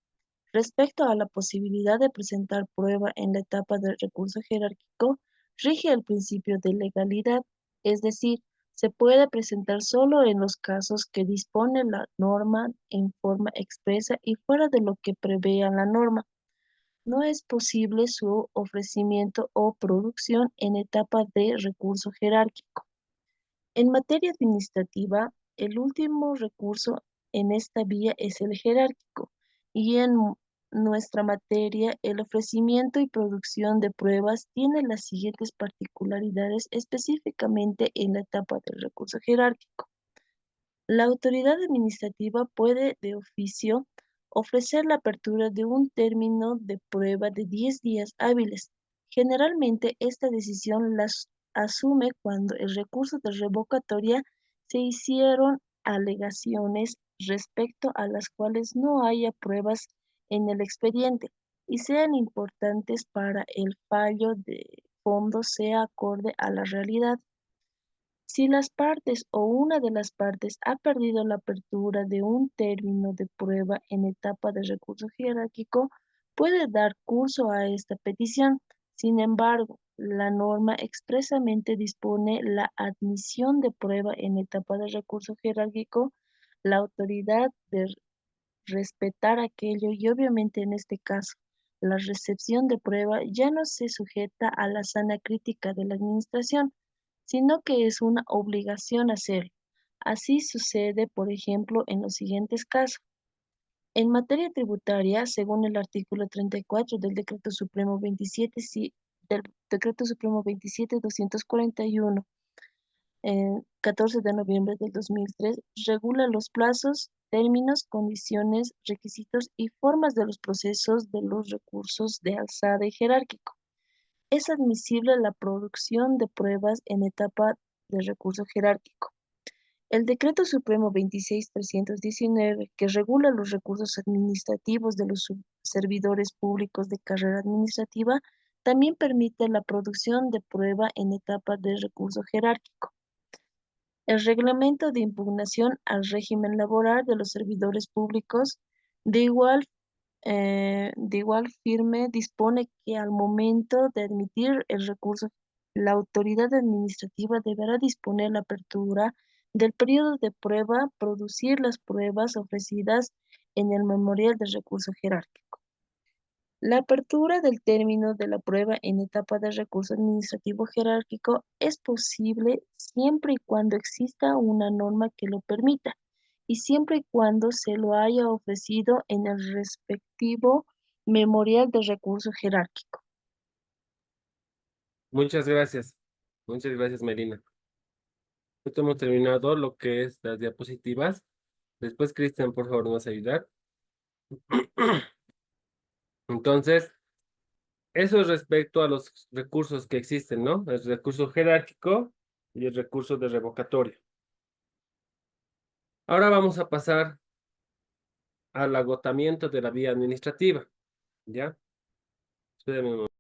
Respecto a la posibilidad de presentar prueba en la etapa del recurso jerárquico, rige el principio de legalidad, es decir, se puede presentar solo en los casos que dispone la norma en forma expresa y fuera de lo que prevea la norma. No es posible su ofrecimiento o producción en etapa de recurso jerárquico. En materia administrativa, el último recurso en esta vía es el jerárquico, y en nuestra materia, el ofrecimiento y producción de pruebas tiene las siguientes particularidades específicamente en la etapa del recurso jerárquico. La autoridad administrativa puede, de oficio, ofrecer la apertura de un término de prueba de 10 días hábiles. Generalmente, esta decisión la asume cuando el recurso de revocatoria se hicieron alegaciones respecto a las cuales no haya pruebas en el expediente y sean importantes para el fallo de fondo sea acorde a la realidad. Si las partes o una de las partes ha perdido la apertura de un término de prueba en etapa de recurso jerárquico, puede dar curso a esta petición. Sin embargo, la norma expresamente dispone la admisión de prueba en etapa de recurso jerárquico, la autoridad de respetar aquello y, obviamente, en este caso, la recepción de prueba ya no se sujeta a la sana crítica de la administración, sino que es una obligación hacerlo. Así sucede, por ejemplo, en los siguientes casos. En materia tributaria, según el artículo 34 del Decreto Supremo 27-241, 14 de noviembre del 2003, regula los plazos, términos, condiciones, requisitos y formas de los procesos de los recursos de alzada y jerárquico. Es admisible la producción de pruebas en etapa de recurso jerárquico. El Decreto Supremo 26.319, que regula los recursos administrativos de los servidores públicos de carrera administrativa, también permite la producción de prueba en etapa de recurso jerárquico. El reglamento de impugnación al régimen laboral de los servidores públicos de igual firme dispone que al momento de admitir el recurso, la autoridad administrativa deberá disponer la apertura del periodo de prueba, producir las pruebas ofrecidas en el memorial de recurso jerárquico. La apertura del término de la prueba en etapa de recurso administrativo jerárquico es posible siempre y cuando exista una norma que lo permita y siempre y cuando se lo haya ofrecido en el respectivo memorial de recurso jerárquico. Muchas gracias. Muchas gracias, Melina. Esto hemos terminado lo que es las diapositivas. Después, Cristian, por favor, nos vas a ayudar. Entonces, eso es respecto a los recursos que existen, ¿no? El recurso jerárquico y el recurso de revocatorio. Ahora vamos a pasar al agotamiento de la vía administrativa, ¿ya? Espérenme un momento.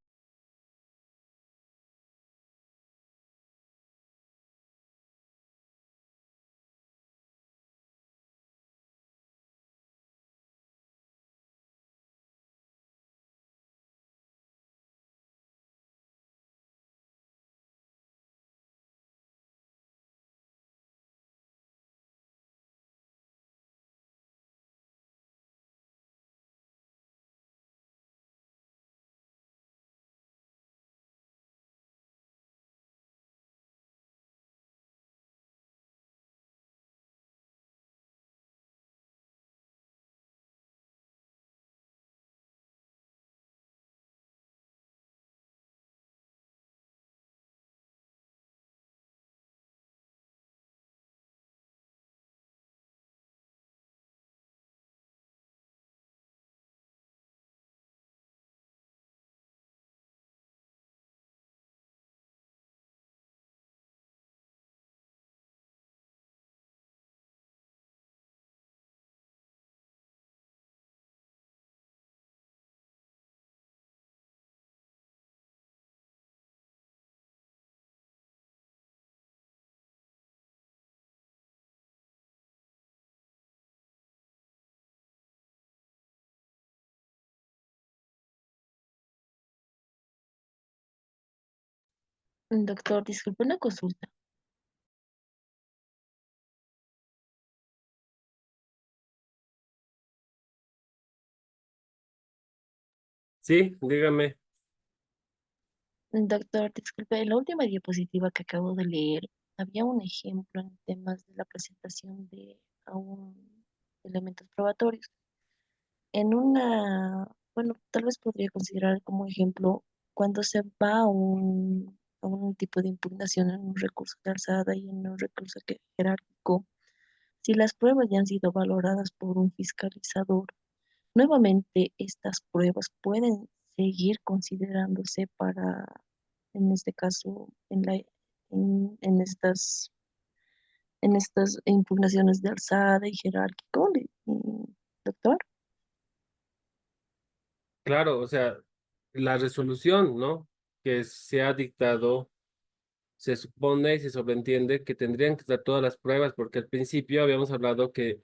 Doctor, disculpe una consulta. Sí, dígame. Doctor, disculpe, en la última diapositiva que acabo de leer, había un ejemplo en temas de la presentación de elementos probatorios. En bueno, tal vez podría considerar como ejemplo cuando se va a un tipo de impugnación en un recurso de alzada y en un recurso jerárquico, si las pruebas ya han sido valoradas por un fiscalizador, nuevamente estas pruebas pueden seguir considerándose para, en este caso, en estas impugnaciones de alzada y jerárquico, doctor. Claro, o sea, la resolución, ¿no? Que se ha dictado, se supone y se sobreentiende que tendrían que estar todas las pruebas, porque al principio habíamos hablado que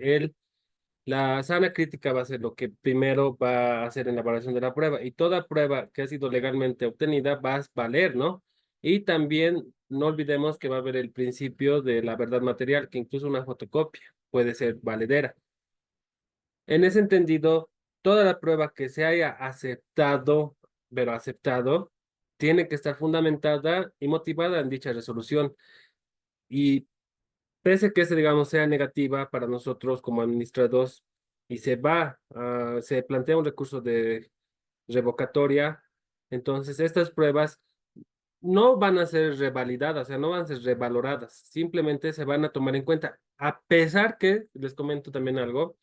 la sana crítica va a ser lo que primero va a hacer en la evaluación de la prueba, y toda prueba que ha sido legalmente obtenida va a valer, ¿no? Y también no olvidemos que va a haber el principio de la verdad material, que incluso una fotocopia puede ser valedera. En ese entendido, toda la prueba que se haya aceptado, pero aceptado, tiene que estar fundamentada y motivada en dicha resolución. Y pese que esa, digamos, sea negativa para nosotros como administradores, y se plantea un recurso de revocatoria, entonces estas pruebas no van a ser revalidadas, o sea, no van a ser revaloradas, simplemente se van a tomar en cuenta, a pesar que, les comento también algo,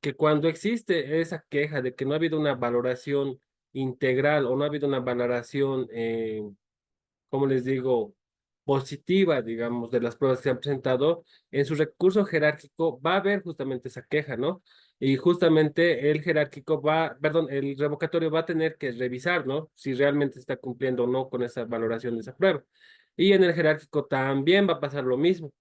que cuando existe esa queja de que no ha habido una valoración integral o no ha habido una valoración, ¿cómo les digo?, positiva, digamos, de las pruebas que se han presentado, en su recurso jerárquico va a haber justamente esa queja, ¿no? Y justamente el jerárquico perdón, el revocatorio va a tener que revisar, ¿no? Si realmente está cumpliendo o no con esa valoración de esa prueba. Y en el jerárquico también va a pasar lo mismo.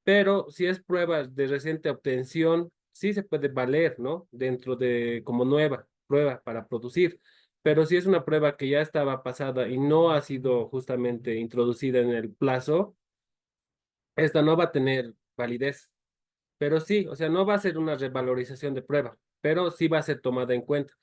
Pero si es prueba de reciente obtención, sí se puede valer, ¿no? Dentro de como nueva prueba para producir. Pero si es una prueba que ya estaba pasada y no ha sido justamente introducida en el plazo, esta no va a tener validez. Pero sí, o sea, no va a ser una revalorización de prueba, pero sí va a ser tomada en cuenta.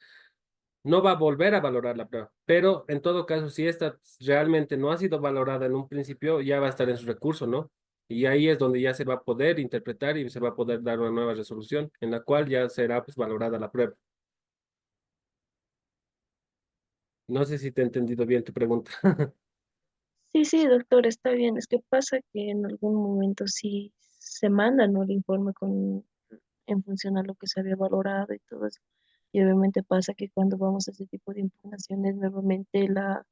No va a volver a valorar la prueba, pero en todo caso, si esta realmente no ha sido valorada en un principio, ya va a estar en su recurso, ¿no? Y ahí es donde ya se va a poder interpretar y se va a poder dar una nueva resolución, en la cual ya será pues valorada la prueba. No sé si te he entendido bien tu pregunta. Sí, sí, doctor, está bien. Es que pasa que en algún momento sí se manda, ¿no? El informe en función a lo que se había valorado y todo eso. Y obviamente pasa que cuando vamos a ese tipo de impugnaciones, nuevamente la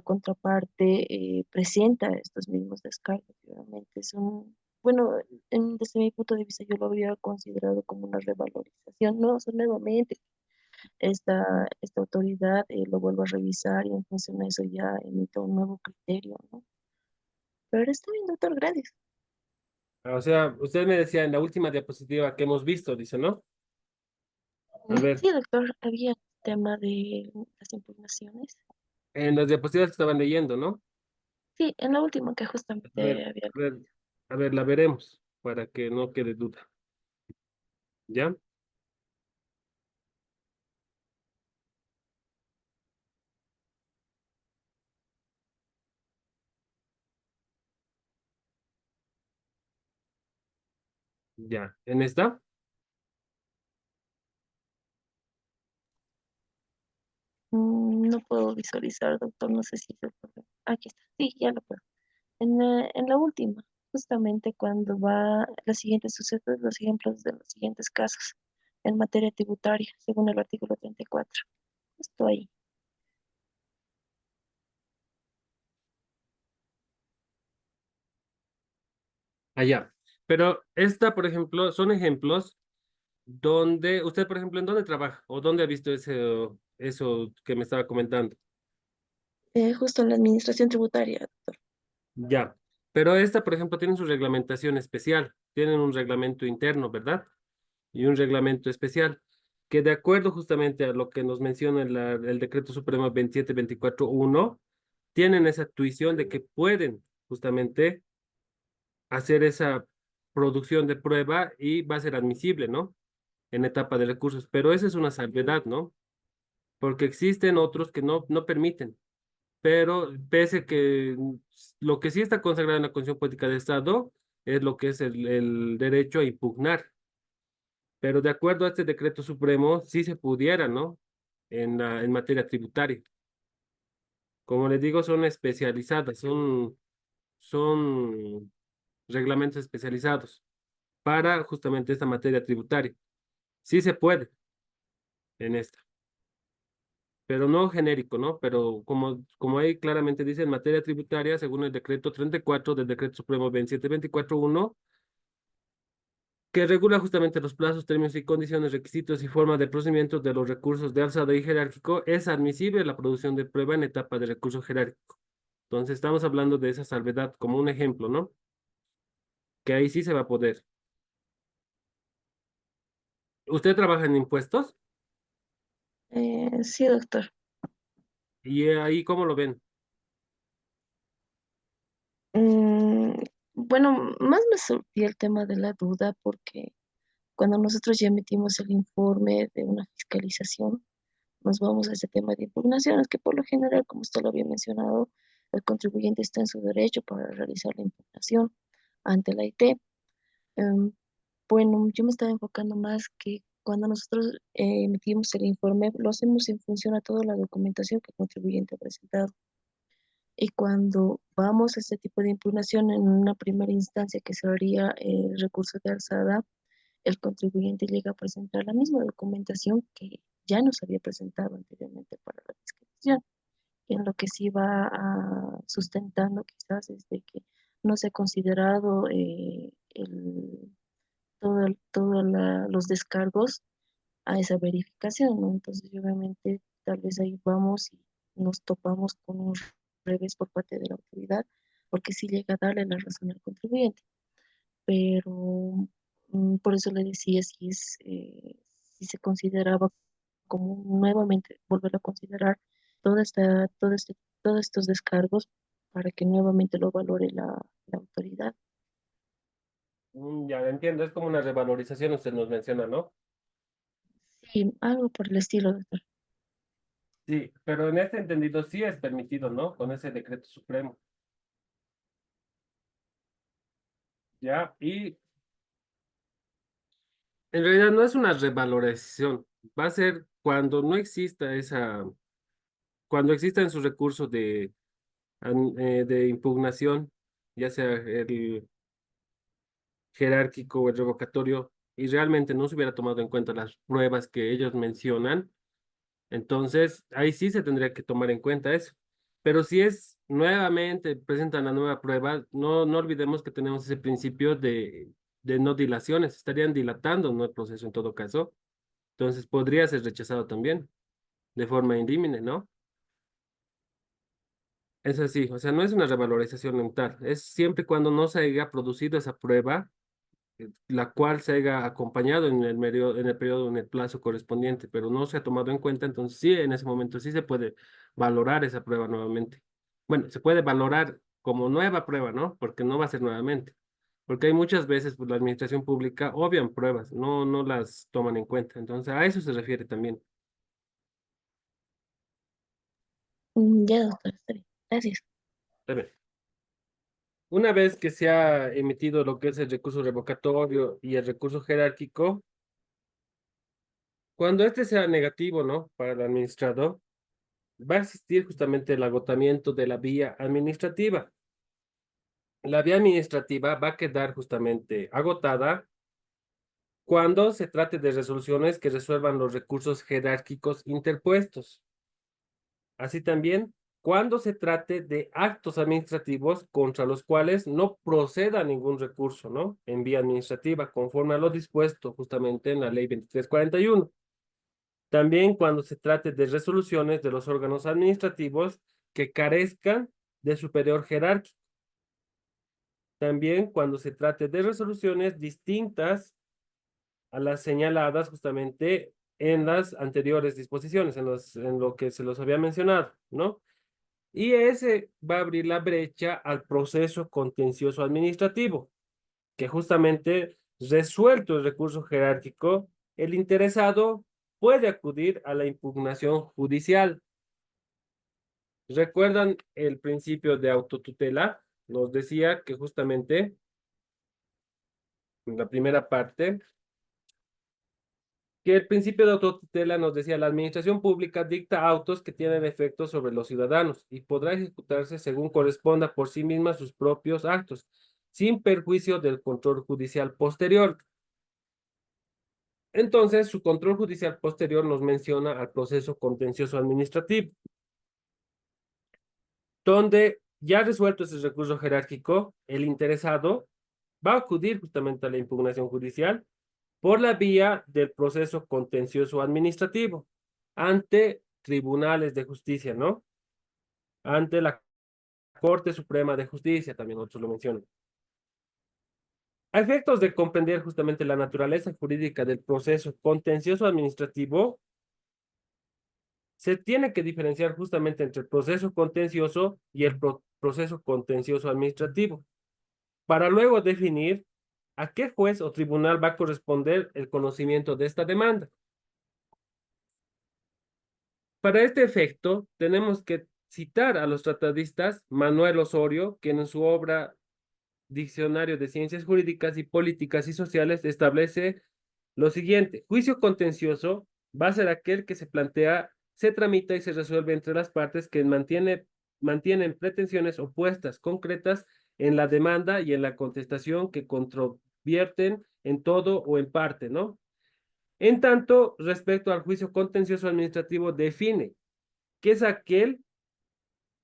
contraparte presenta estos mismos descargos. Y obviamente son, bueno, desde mi punto de vista yo lo habría considerado como una revalorización. No, son nuevamente esta autoridad lo vuelve a revisar y en función a eso ya emite un nuevo criterio, ¿no? Pero está bien, doctor, gracias. O sea, usted me decía en la última diapositiva que hemos visto, dice, ¿no? A ver, Sí, doctor, había tema de las impugnaciones. en las diapositivas que estaban leyendo, ¿no? Sí, en la última que A ver, justamente había. a ver, a ver, la veremos para que no quede duda. ¿Ya? Ya. ¿En esta? No puedo visualizar, doctor, no sé si aquí está, sí, ya lo puedo. En la última, justamente cuando va los siguientes sucesos, los ejemplos de los siguientes casos en materia tributaria, según el artículo 34. Justo ahí. Allá. Pero esta, por ejemplo, son ejemplos donde, usted, por ejemplo, ¿en dónde trabaja? ¿O dónde ha visto eso que me estaba comentando? Justo en la administración tributaria, doctor. Ya. Pero esta, por ejemplo, tiene su reglamentación especial. Tienen un reglamento interno, ¿verdad? Y un reglamento especial, que de acuerdo justamente a lo que nos menciona el Decreto Supremo 27241, tienen esa tuición de que pueden justamente hacer esa producción de prueba y va a ser admisible, ¿no? En etapa de recursos, pero esa es una salvedad, ¿no? Porque existen otros que no permiten, pero pese que lo que sí está consagrado en la Constitución Política de Estado es lo que es el derecho a impugnar, pero de acuerdo a este decreto supremo, sí se pudiera, ¿no? En materia tributaria. Como les digo, son especializadas, son reglamentos especializados para justamente esta materia tributaria. Sí se puede en esta, pero no genérico, ¿no? Pero como ahí claramente dice, en materia tributaria, según el decreto 34 del decreto supremo 27241, que regula justamente los plazos, términos y condiciones, requisitos y forma de procedimiento de los recursos de alzado y jerárquico, es admisible la producción de prueba en etapa de recurso jerárquico. Entonces, estamos hablando de esa salvedad como un ejemplo, ¿no? Que ahí sí se va a poder. ¿Usted trabaja en impuestos? Sí, doctor. ¿Y ahí cómo lo ven? Mm, bueno, más me surgió el tema de la duda porque cuando nosotros ya emitimos el informe de una fiscalización, nos vamos a ese tema de impugnaciones, que por lo general, como usted lo había mencionado, el contribuyente está en su derecho para realizar la impugnación ante la IT. Em, bueno, yo me estaba enfocando más que Cuando nosotros emitimos el informe, lo hacemos en función a toda la documentación que el contribuyente ha presentado. Y cuando vamos a este tipo de impugnación en una primera instancia que se haría el recurso de alzada, el contribuyente llega a presentar la misma documentación que ya nos había presentado anteriormente para la discusión, en lo que sí va sustentando quizás es de que no se ha considerado los descargos a esa verificación, ¿no? Entonces, obviamente, tal vez ahí vamos y nos topamos con un revés por parte de la autoridad, porque sí llega a darle la razón al contribuyente. Pero por eso le decía si se consideraba como nuevamente volver a considerar toda esta, todo este, todos estos descargos para que nuevamente lo valore la autoridad. Ya entiendo, es como una revalorización, usted nos menciona, ¿no? Sí, algo por el estilo, doctor. Sí, pero en este entendido sí es permitido, ¿no? Con ese decreto supremo. Ya, y en realidad no es una revalorización, va a ser cuando no exista cuando exista en su recurso de impugnación, ya sea el jerárquico o el revocatorio, y realmente no se hubiera tomado en cuenta las pruebas que ellos mencionan, entonces ahí sí se tendría que tomar en cuenta eso. Pero si es nuevamente presentan la nueva prueba, no olvidemos que tenemos ese principio de no dilaciones, estarían dilatando, ¿no? El proceso en todo caso. Entonces podría ser rechazado también de forma indímine, ¿no? Es así, o sea, no es una revalorización mental, es siempre y cuando no se haya producido esa prueba, la cual se haya acompañado en el periodo, en el plazo correspondiente, pero no se ha tomado en cuenta, entonces sí, en ese momento sí se puede valorar esa prueba nuevamente. Bueno, se puede valorar como nueva prueba, ¿no? Porque no va a ser nuevamente. Porque hay muchas veces, pues, la administración pública obvian pruebas, no las toman en cuenta. Entonces, a eso se refiere también. Ya, doctor, está bien. Gracias. A ver, una vez que se ha emitido lo que es el recurso revocatorio y el recurso jerárquico, cuando este sea negativo, ¿no? Para el administrador, va a existir justamente el agotamiento de la vía administrativa. La vía administrativa va a quedar justamente agotada cuando se trate de resoluciones que resuelvan los recursos jerárquicos interpuestos. Así también, cuando se trate de actos administrativos contra los cuales no proceda ningún recurso, ¿no? En vía administrativa, conforme a lo dispuesto justamente en la ley 2341. También cuando se trate de resoluciones de los órganos administrativos que carezcan de superior jerárquico. También cuando se trate de resoluciones distintas a las señaladas justamente en las anteriores disposiciones, en lo que se los había mencionado, ¿no? Y ese va a abrir la brecha al proceso contencioso administrativo, que justamente resuelto el recurso jerárquico, el interesado puede acudir a la impugnación judicial. ¿Recuerdan el principio de autotutela? Nos decía que justamente en la primera parte, que el principio de autotutela nos decía, la administración pública dicta autos que tienen efectos sobre los ciudadanos y podrá ejecutarse según corresponda por sí misma sus propios actos, sin perjuicio del control judicial posterior. Entonces, su control judicial posterior nos menciona al proceso contencioso administrativo, donde ya resuelto ese recurso jerárquico, el interesado va a acudir justamente a la impugnación judicial por la vía del proceso contencioso administrativo ante tribunales de justicia, ¿no? Ante la Corte Suprema de Justicia, también otros lo mencionan. A efectos de comprender justamente la naturaleza jurídica del proceso contencioso administrativo, se tiene que diferenciar justamente entre el proceso contencioso y el proceso contencioso administrativo, para luego definir a qué juez o tribunal va a corresponder el conocimiento de esta demanda. Para este efecto, tenemos que citar a los tratadistas Manuel Osorio, quien en su obra Diccionario de Ciencias Jurídicas y Políticas y Sociales establece Lo siguiente, juicio contencioso va a ser aquel que se plantea, se tramita y se resuelve entre las partes que mantienen pretensiones opuestas, concretas en la demanda y en la contestación que controvierten en todo o en parte, ¿no? En tanto, respecto al juicio contencioso administrativo, define que es aquel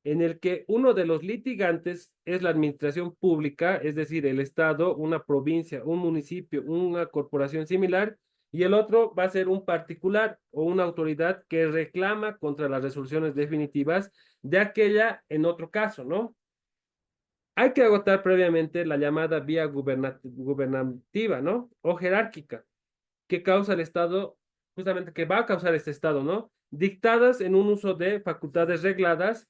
en el que uno de los litigantes es la administración pública, es decir, el Estado, una provincia, un municipio, una corporación similar, y el otro va a ser un particular o una autoridad que reclama contra las resoluciones definitivas de aquella en otro caso, ¿no? Hay que agotar previamente la llamada vía gubernativa, ¿no? O jerárquica, que causa el Estado, justamente que va a causar este Estado, ¿no? Dictadas en un uso de facultades regladas.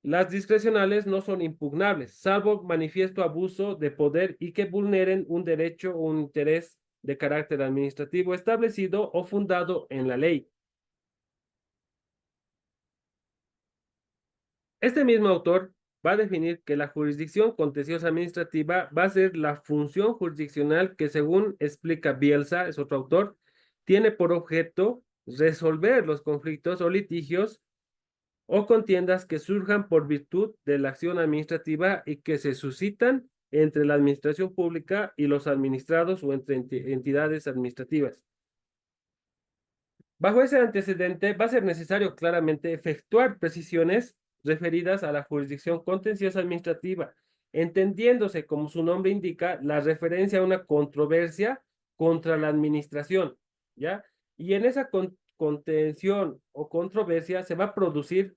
Las discrecionales no son impugnables, salvo manifiesto abuso de poder y que vulneren un derecho o un interés de carácter administrativo establecido o fundado en la ley. Este mismo autor va a definir que la jurisdicción contenciosa administrativa va a ser la función jurisdiccional que, según explica Bielsa, es otro autor, tiene por objeto resolver los conflictos o litigios o contiendas que surjan por virtud de la acción administrativa y que se suscitan entre la administración pública y los administrados o entre entidades administrativas. Bajo ese antecedente, va a ser necesario claramente efectuar precisiones referidas a la jurisdicción contenciosa administrativa, entendiéndose, como su nombre indica, la referencia a una controversia contra la administración, ¿ya? Y en esa contención o controversia se va a producir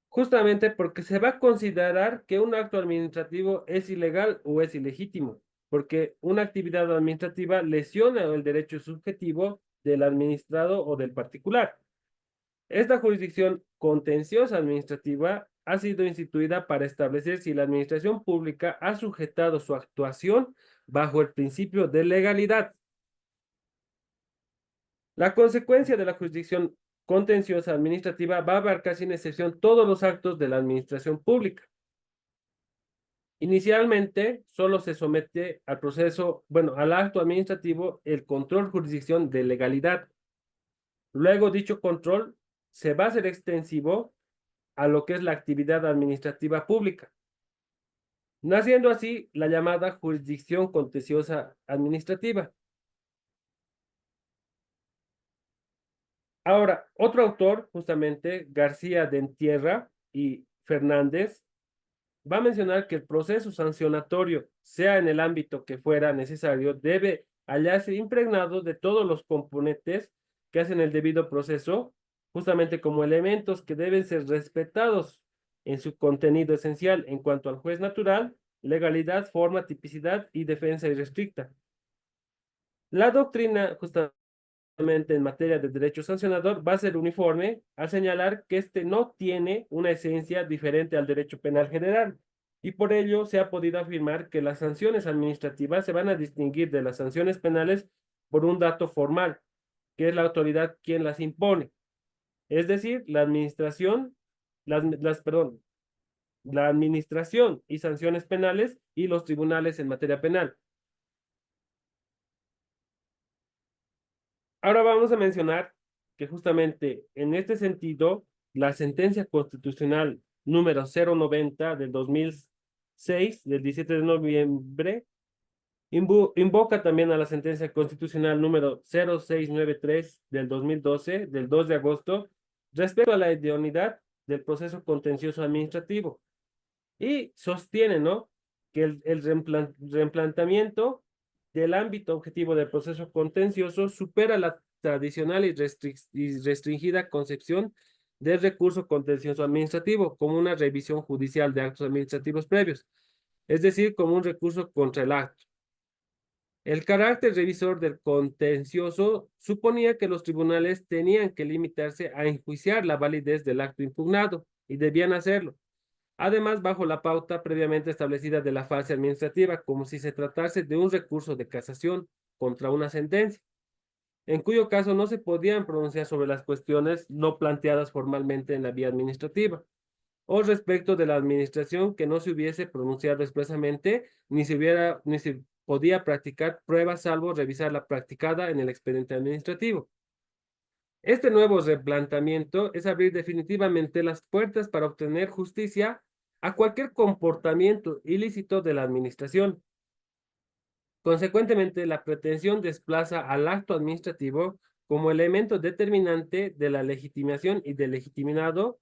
justamente porque se va a considerar que un acto administrativo es ilegal o es ilegítimo, porque una actividad administrativa lesiona el derecho subjetivo del administrado o del particular. Esta jurisdicción contenciosa administrativa ha sido instituida para establecer si la administración pública ha sujetado su actuación bajo el principio de legalidad. La consecuencia de la jurisdicción contenciosa administrativa va a abarcar sin excepción todos los actos de la administración pública. Inicialmente, solo se somete al proceso, al acto administrativo, el control jurisdicción de legalidad. Luego, dicho control se va a hacer extensivo a lo que es la actividad administrativa pública, naciendo así la llamada jurisdicción contenciosa administrativa. Ahora, otro autor, justamente García de Entierra y Fernández, va a mencionar que el proceso sancionatorio, sea en el ámbito que fuera necesario, debe hallarse impregnado de todos los componentes que hacen el debido proceso, justamente como elementos que deben ser respetados en su contenido esencial en cuanto al juez natural, legalidad, forma, tipicidad y defensa irrestricta. La doctrina, justamente en materia de derecho sancionador, va a ser uniforme al señalar que este no tiene una esencia diferente al derecho penal general, y por ello se ha podido afirmar que las sanciones administrativas se van a distinguir de las sanciones penales por un dato formal, que es la autoridad quien las impone. Es decir, la administración y sanciones penales y los tribunales en materia penal. Ahora vamos a mencionar que justamente en este sentido, la sentencia constitucional número 090 del 2006, del 17 de noviembre, invoca también a la sentencia constitucional número 0693 del 2012, del 2 de agosto, respecto a la idoneidad del proceso contencioso administrativo. Y sostiene, ¿no?, que el replanteamiento del ámbito objetivo del proceso contencioso supera la tradicional y restringida concepción del recurso contencioso administrativo como una revisión judicial de actos administrativos previos, es decir, como un recurso contra el acto. El carácter revisor del contencioso suponía que los tribunales tenían que limitarse a enjuiciar la validez del acto impugnado y debían hacerlo. Además, bajo la pauta previamente establecida de la fase administrativa, como si se tratase de un recurso de casación contra una sentencia, en cuyo caso no se podían pronunciar sobre las cuestiones no planteadas formalmente en la vía administrativa, o respecto de la administración que no se hubiese pronunciado expresamente, ni se podía practicar pruebas salvo revisar la practicada en el expediente administrativo. Este nuevo replanteamiento es abrir definitivamente las puertas para obtener justicia a cualquier comportamiento ilícito de la administración. Consecuentemente, la pretensión desplaza al acto administrativo como elemento determinante de la legitimación y del legitimado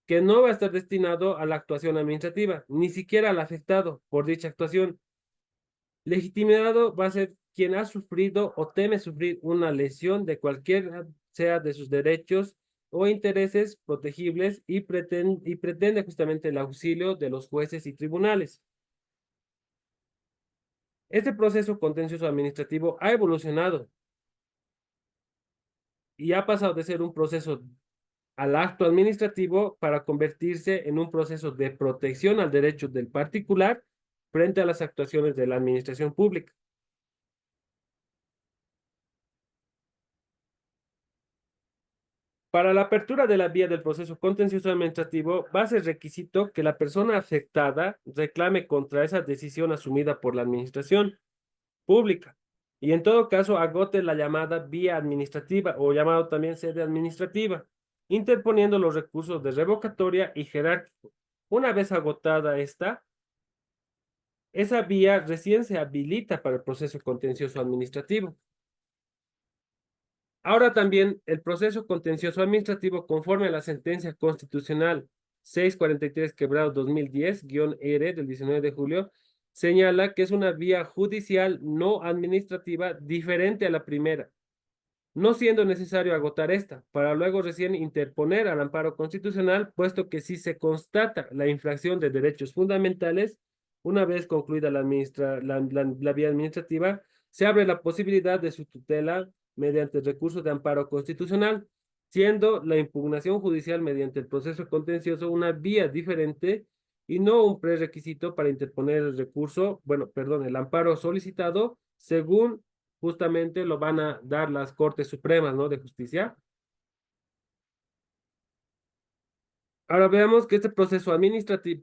que no va a estar destinado a la actuación administrativa, ni siquiera al afectado por dicha actuación. Legitimado va a ser quien ha sufrido o teme sufrir una lesión de cualquiera sea de sus derechos o intereses protegibles y pretende justamente el auxilio de los jueces y tribunales. Este proceso contencioso administrativo ha evolucionado y ha pasado de ser un proceso al acto administrativo para convertirse en un proceso de protección al derecho del particular frente a las actuaciones de la administración pública. Para la apertura de la vía del proceso contencioso administrativo, va a ser requisito que la persona afectada reclame contra esa decisión asumida por la administración pública y en todo caso agote la llamada vía administrativa o llamado también sede administrativa, interponiendo los recursos de revocatoria y jerárquico. Una vez agotada esa vía recién se habilita para el proceso contencioso administrativo. Ahora también el proceso contencioso administrativo conforme a la sentencia constitucional 643/2010-R del 19 de julio señala que es una vía judicial no administrativa diferente a la primera, no siendo necesario agotar esta, para luego recién interponer al amparo constitucional, puesto que si se constata la infracción de derechos fundamentales, una vez concluida la vía administrativa, se abre la posibilidad de su tutela mediante el recurso de amparo constitucional, siendo la impugnación judicial mediante el proceso contencioso una vía diferente y no un prerequisito para interponer el recurso, el amparo solicitado según justamente lo van a dar las Cortes Supremas, ¿no? De Justicia. Ahora veamos que este proceso administrativo,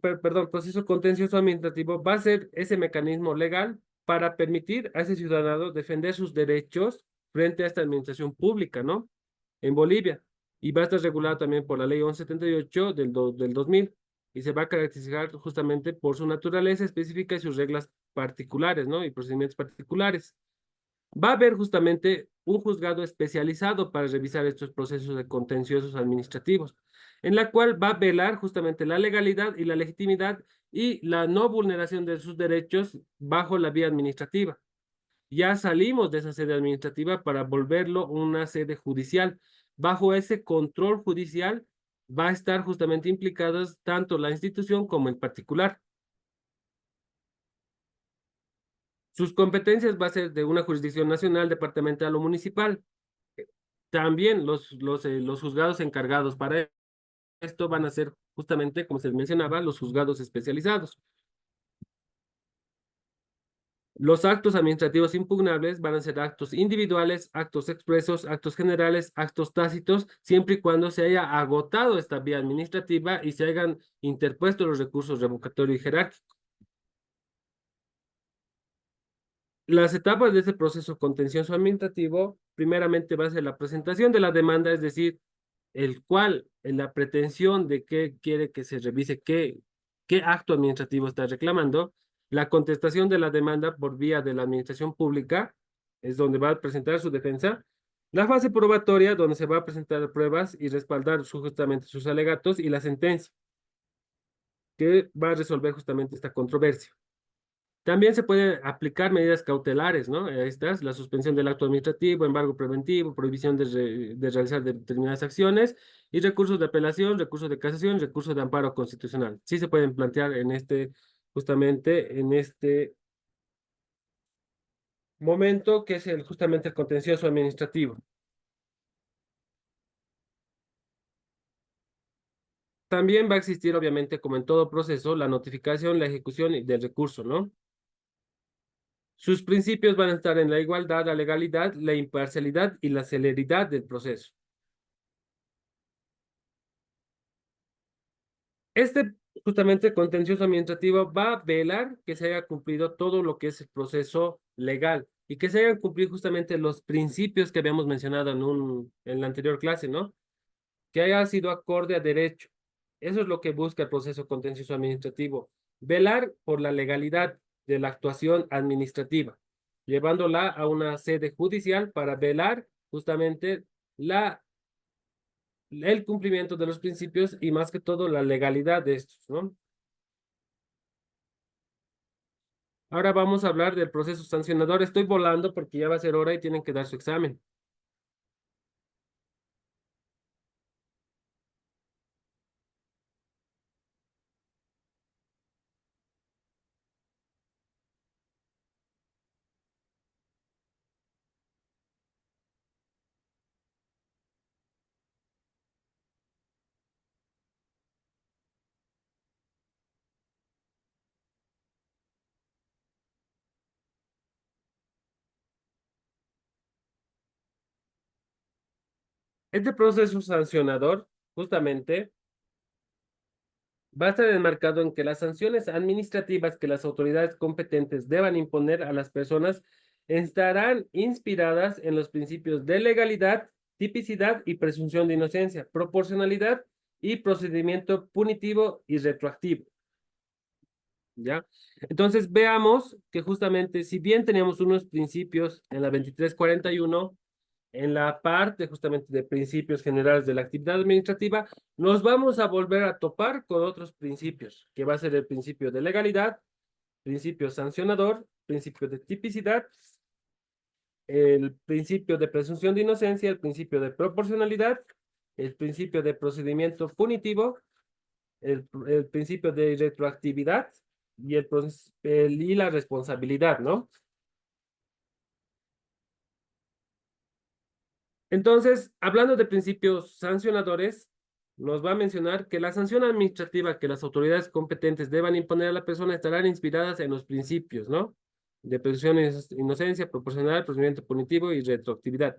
proceso contencioso administrativo va a ser ese mecanismo legal para permitir a ese ciudadano defender sus derechos frente a esta administración pública, ¿no? En Bolivia. Y va a estar regulado también por la ley 1178 del 2000 y se va a caracterizar justamente por su naturaleza específica y sus reglas particulares, ¿no? Y procedimientos particulares. Va a haber justamente un juzgado especializado para revisar estos procesos de contenciosos administrativos, en la cual va a velar justamente la legalidad y la legitimidad y la no vulneración de sus derechos bajo la vía administrativa. Ya salimos de esa sede administrativa para volverlo una sede judicial. Bajo ese control judicial va a estar justamente implicadas tanto la institución como el particular. Sus competencias va a ser de una jurisdicción nacional, departamental o municipal. También los juzgados encargados para esto van a ser justamente, como se mencionaba, los juzgados especializados. Los actos administrativos impugnables van a ser actos individuales, actos expresos, actos generales, actos tácitos, siempre y cuando se haya agotado esta vía administrativa y se hayan interpuesto los recursos revocatorio y jerárquico. Las etapas de este proceso contencioso administrativo, primeramente va a ser la presentación de la demanda, es decir, en la pretensión de que quiere que se revise qué acto administrativo está reclamando, la contestación de la demanda por vía de la administración pública, es donde va a presentar su defensa, la fase probatoria, donde se va a presentar pruebas y respaldar justamente sus alegatos, y la sentencia, que va a resolver justamente esta controversia. También se pueden aplicar medidas cautelares, ¿no? Estas, la suspensión del acto administrativo, embargo preventivo, prohibición de realizar determinadas acciones y recursos de apelación, recursos de casación, recursos de amparo constitucional. Sí se pueden plantear justamente en este momento que es justamente el contencioso administrativo. También va a existir, obviamente, como en todo proceso, la notificación, la ejecución del recurso, ¿no? Sus principios van a estar en la igualdad, la legalidad, la imparcialidad y la celeridad del proceso. Este Justamente contencioso administrativo va a velar que se haya cumplido todo lo que es el proceso legal y que se hayan cumplido justamente los principios que habíamos mencionado en la anterior clase, ¿no? Que haya sido acorde a derecho. Eso es lo que busca el proceso contencioso administrativo. Velar por la legalidad de la actuación administrativa, llevándola a una sede judicial para velar justamente el cumplimiento de los principios y más que todo la legalidad de estos, ¿no? Ahora vamos a hablar del proceso sancionador. Estoy volando porque ya va a ser hora y tienen que dar su examen. Este proceso sancionador, justamente, va a estar enmarcado en que las sanciones administrativas que las autoridades competentes deban imponer a las personas estarán inspiradas en los principios de legalidad, tipicidad y presunción de inocencia, proporcionalidad y procedimiento punitivo y retroactivo. ¿Ya? Entonces veamos que justamente, si bien teníamos unos principios en la 2341, en la parte justamente de principios generales de la actividad administrativa, nos vamos a volver a topar con otros principios, que va a ser el principio de legalidad, principio sancionador, principio de tipicidad, el principio de presunción de inocencia, el principio de proporcionalidad, el principio de procedimiento punitivo, el principio de retroactividad y, y la responsabilidad, ¿no? Entonces, hablando de principios sancionadores, nos va a mencionar que la sanción administrativa que las autoridades competentes deban imponer a la persona estarán inspiradas en los principios, ¿no? De presunción de inocencia, proporcional, procedimiento punitivo y retroactividad.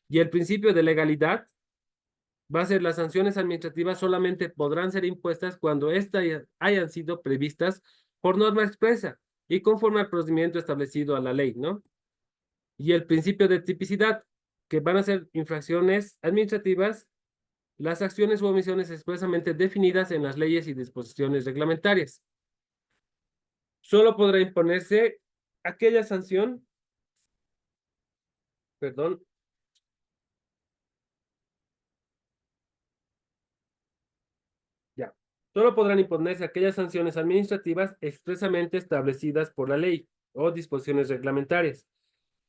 Y el principio de legalidad va a ser las sanciones administrativas solamente podrán ser impuestas cuando éstas hayan sido previstas por norma expresa y conforme al procedimiento establecido a la ley, ¿no? Y el principio de tipicidad, que van a ser infracciones administrativas, las acciones u omisiones expresamente definidas en las leyes y disposiciones reglamentarias. Solo podrá imponerse aquella sanción, perdón, ya. Solo podrán imponerse aquellas sanciones administrativas expresamente establecidas por la ley o disposiciones reglamentarias.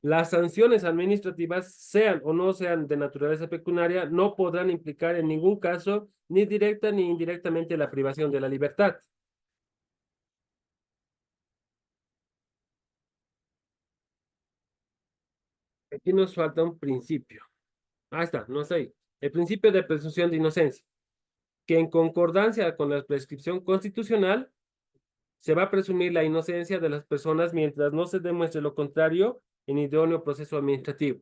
Las sanciones administrativas, sean o no sean de naturaleza pecuniaria, no podrán implicar en ningún caso ni directa ni indirectamente la privación de la libertad. Aquí nos falta un principio. Ah, está, no está ahí. El principio de presunción de inocencia, que en concordancia con la prescripción constitucional, se va a presumir la inocencia de las personas mientras no se demuestre lo contrario en idóneo proceso administrativo.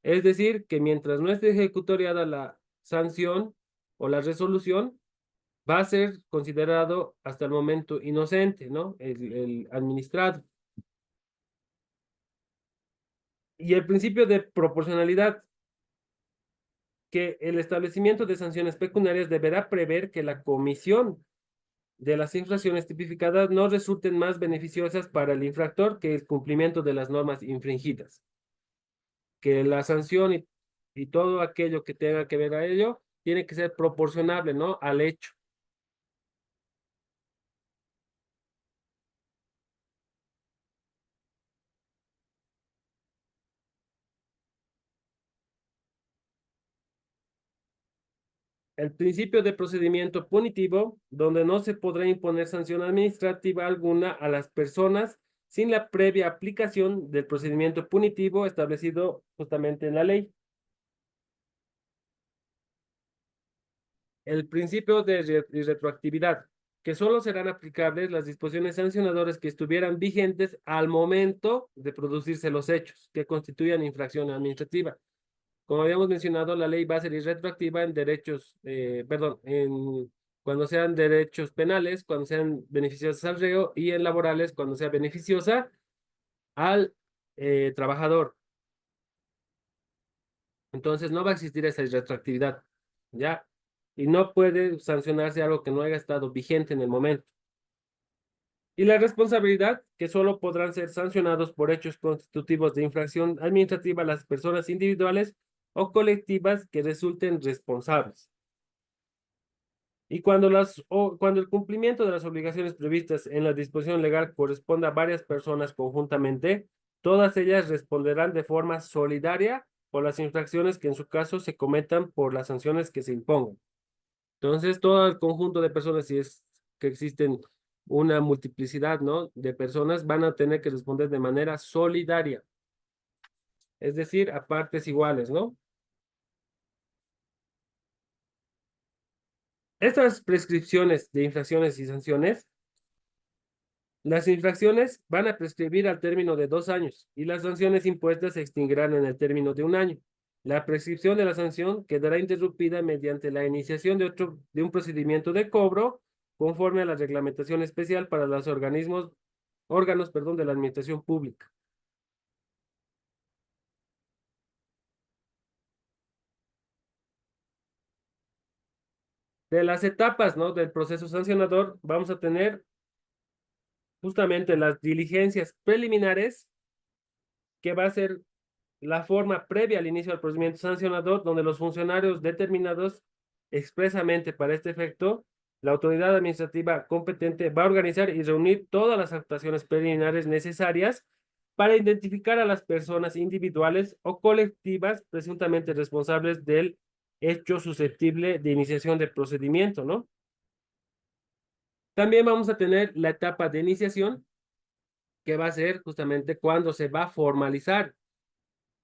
Es decir, que mientras no esté ejecutoriada la sanción o la resolución, va a ser considerado hasta el momento inocente, ¿no? El administrado. Y el principio de proporcionalidad, que el establecimiento de sanciones pecuniarias deberá prever que la comisión de las infracciones tipificadas no resulten más beneficiosas para el infractor que el cumplimiento de las normas infringidas. Que la sanción y todo aquello que tenga que ver a ello tiene que ser proporcionable, ¿no? Al hecho. El principio de procedimiento punitivo, donde no se podrá imponer sanción administrativa alguna a las personas sin la previa aplicación del procedimiento punitivo establecido justamente en la ley. El principio de retroactividad, que solo serán aplicables las disposiciones sancionadoras que estuvieran vigentes al momento de producirse los hechos que constituyan infracción administrativa. Como habíamos mencionado, la ley va a ser irretroactiva en derechos, perdón, en cuando sean derechos penales, cuando sean beneficiosas al reo, y en laborales, cuando sea beneficiosa al trabajador. Entonces no va a existir esa retroactividad, ¿ya? Y no puede sancionarse algo que no haya estado vigente en el momento. Y la responsabilidad, que solo podrán ser sancionados por hechos constitutivos de infracción administrativa las personas individuales o colectivas que resulten responsables. Y cuando el cumplimiento de las obligaciones previstas en la disposición legal corresponda a varias personas conjuntamente, todas ellas responderán de forma solidaria por las infracciones que en su caso se cometan por las sanciones que se impongan. Entonces, todo el conjunto de personas, si es que existen una multiplicidad, ¿no?, de personas, van a tener que responder de manera solidaria. Es decir, a partes iguales, ¿no? Estas prescripciones de infracciones y sanciones, las infracciones van a prescribir al término de 2 años y las sanciones impuestas se extinguirán en el término de 1 año. La prescripción de la sanción quedará interrumpida mediante la iniciación de un procedimiento de cobro conforme a la reglamentación especial para los órganos, de la administración pública. De las etapas, ¿no?, del proceso sancionador, vamos a tener justamente las diligencias preliminares, que va a ser la forma previa al inicio del procedimiento sancionador, donde los funcionarios determinados expresamente para este efecto, la autoridad administrativa competente va a organizar y reunir todas las actuaciones preliminares necesarias para identificar a las personas individuales o colectivas presuntamente responsables del hecho susceptible de iniciación del procedimiento, ¿no? También vamos a tener la etapa de iniciación, que va a ser justamente cuando se va a formalizar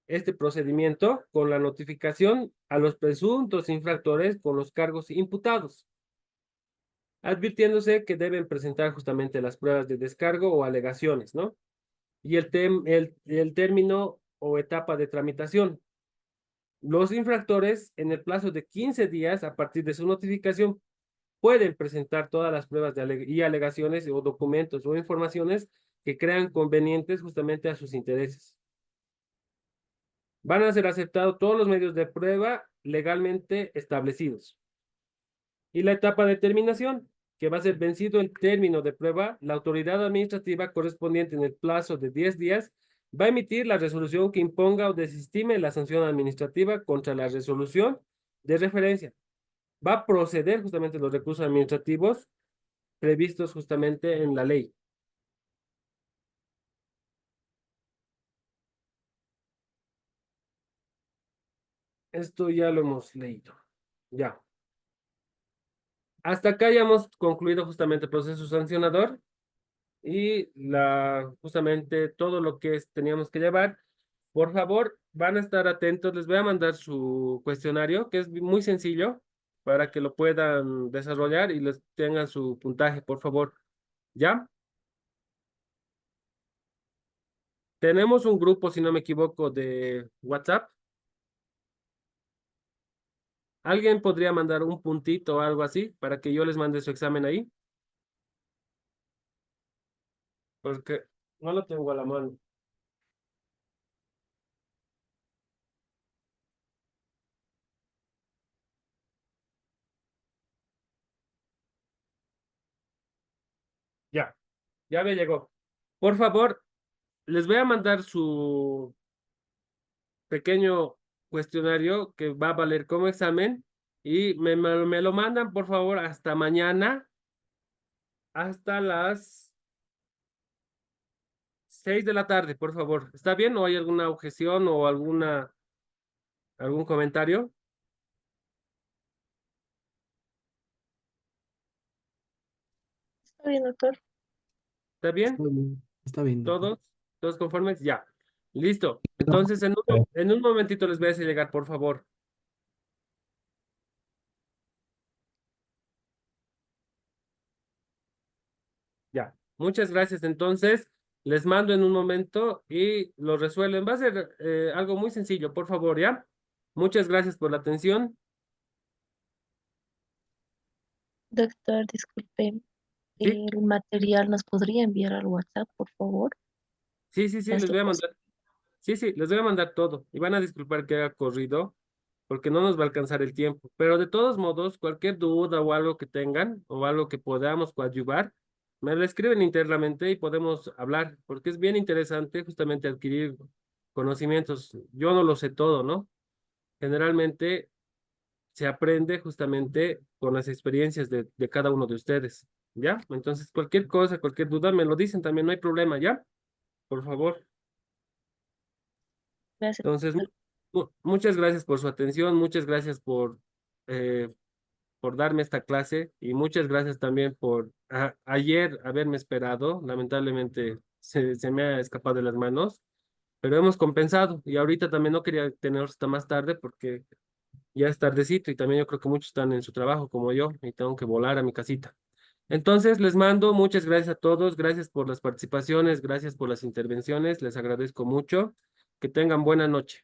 este procedimiento con la notificación a los presuntos infractores con los cargos imputados, advirtiéndose que deben presentar justamente las pruebas de descargo o alegaciones, ¿no? Y el término o etapa de tramitación. Los infractores, en el plazo de 15 días a partir de su notificación, pueden presentar todas las pruebas y alegaciones o documentos o informaciones que crean convenientes justamente a sus intereses. Van a ser aceptados todos los medios de prueba legalmente establecidos. Y la etapa de terminación, que va a ser vencido el término de prueba, la autoridad administrativa correspondiente en el plazo de 10 días va a emitir la resolución que imponga o desestime la sanción administrativa contra la resolución de referencia. Va a proceder justamente los recursos administrativos previstos justamente en la ley. Esto ya lo hemos leído. Ya. Hasta acá ya hemos concluido justamente el proceso sancionador y justamente todo lo que teníamos que llevar. Por favor, van a estar atentos. Les voy a mandar su cuestionario, que es muy sencillo, para que lo puedan desarrollar y les tengan su puntaje, por favor. ¿Ya? Tenemos un grupo, si no me equivoco, de WhatsApp. ¿Alguien podría mandar un puntito o algo así para que yo les mande su examen ahí? Porque no lo tengo a la mano. Ya, ya me llegó. Por favor, les voy a mandar su pequeño cuestionario que va a valer como examen y me lo mandan, por favor, hasta mañana, hasta las 6 de la tarde, por favor. ¿Está bien o hay alguna objeción o algún comentario? Está bien, doctor. ¿Está bien? Está bien, doctor. ¿Todos conformes? Ya. Listo. Entonces, en un momentito les voy a hacer llegar, por favor. Ya. Muchas gracias. Entonces, les mando en un momento y lo resuelven. Va a ser algo muy sencillo, por favor, ¿ya? Muchas gracias por la atención. Doctor, disculpe, Sí, el material nos podría enviar al WhatsApp, por favor. sí, les ¿Es voy a posible? mandar. Sí, les voy a mandar todo. Y van a disculpar que haya corrido, porque no nos va a alcanzar el tiempo. Pero de todos modos, cualquier duda o algo que tengan, o algo que podamos coadyuvar, me lo escriben internamente y podemos hablar, porque es bien interesante justamente adquirir conocimientos. Yo no lo sé todo, ¿no? Generalmente se aprende justamente con las experiencias de cada uno de ustedes, ¿ya? Entonces, cualquier cosa, cualquier duda, me lo dicen también, no hay problema, ¿ya? Por favor. Gracias, Entonces, doctor. muchas gracias por su atención, muchas gracias eh, por darme esta clase y muchas gracias también por ayer haberme esperado. Lamentablemente se me ha escapado de las manos, pero hemos compensado y ahorita también no quería tener hasta más tarde porque ya es tardecito y también yo creo que muchos están en su trabajo como yo y tengo que volar a mi casita. Entonces, les mando muchas gracias a todos, gracias por las participaciones, gracias por las intervenciones, les agradezco mucho. Que tengan buena noche.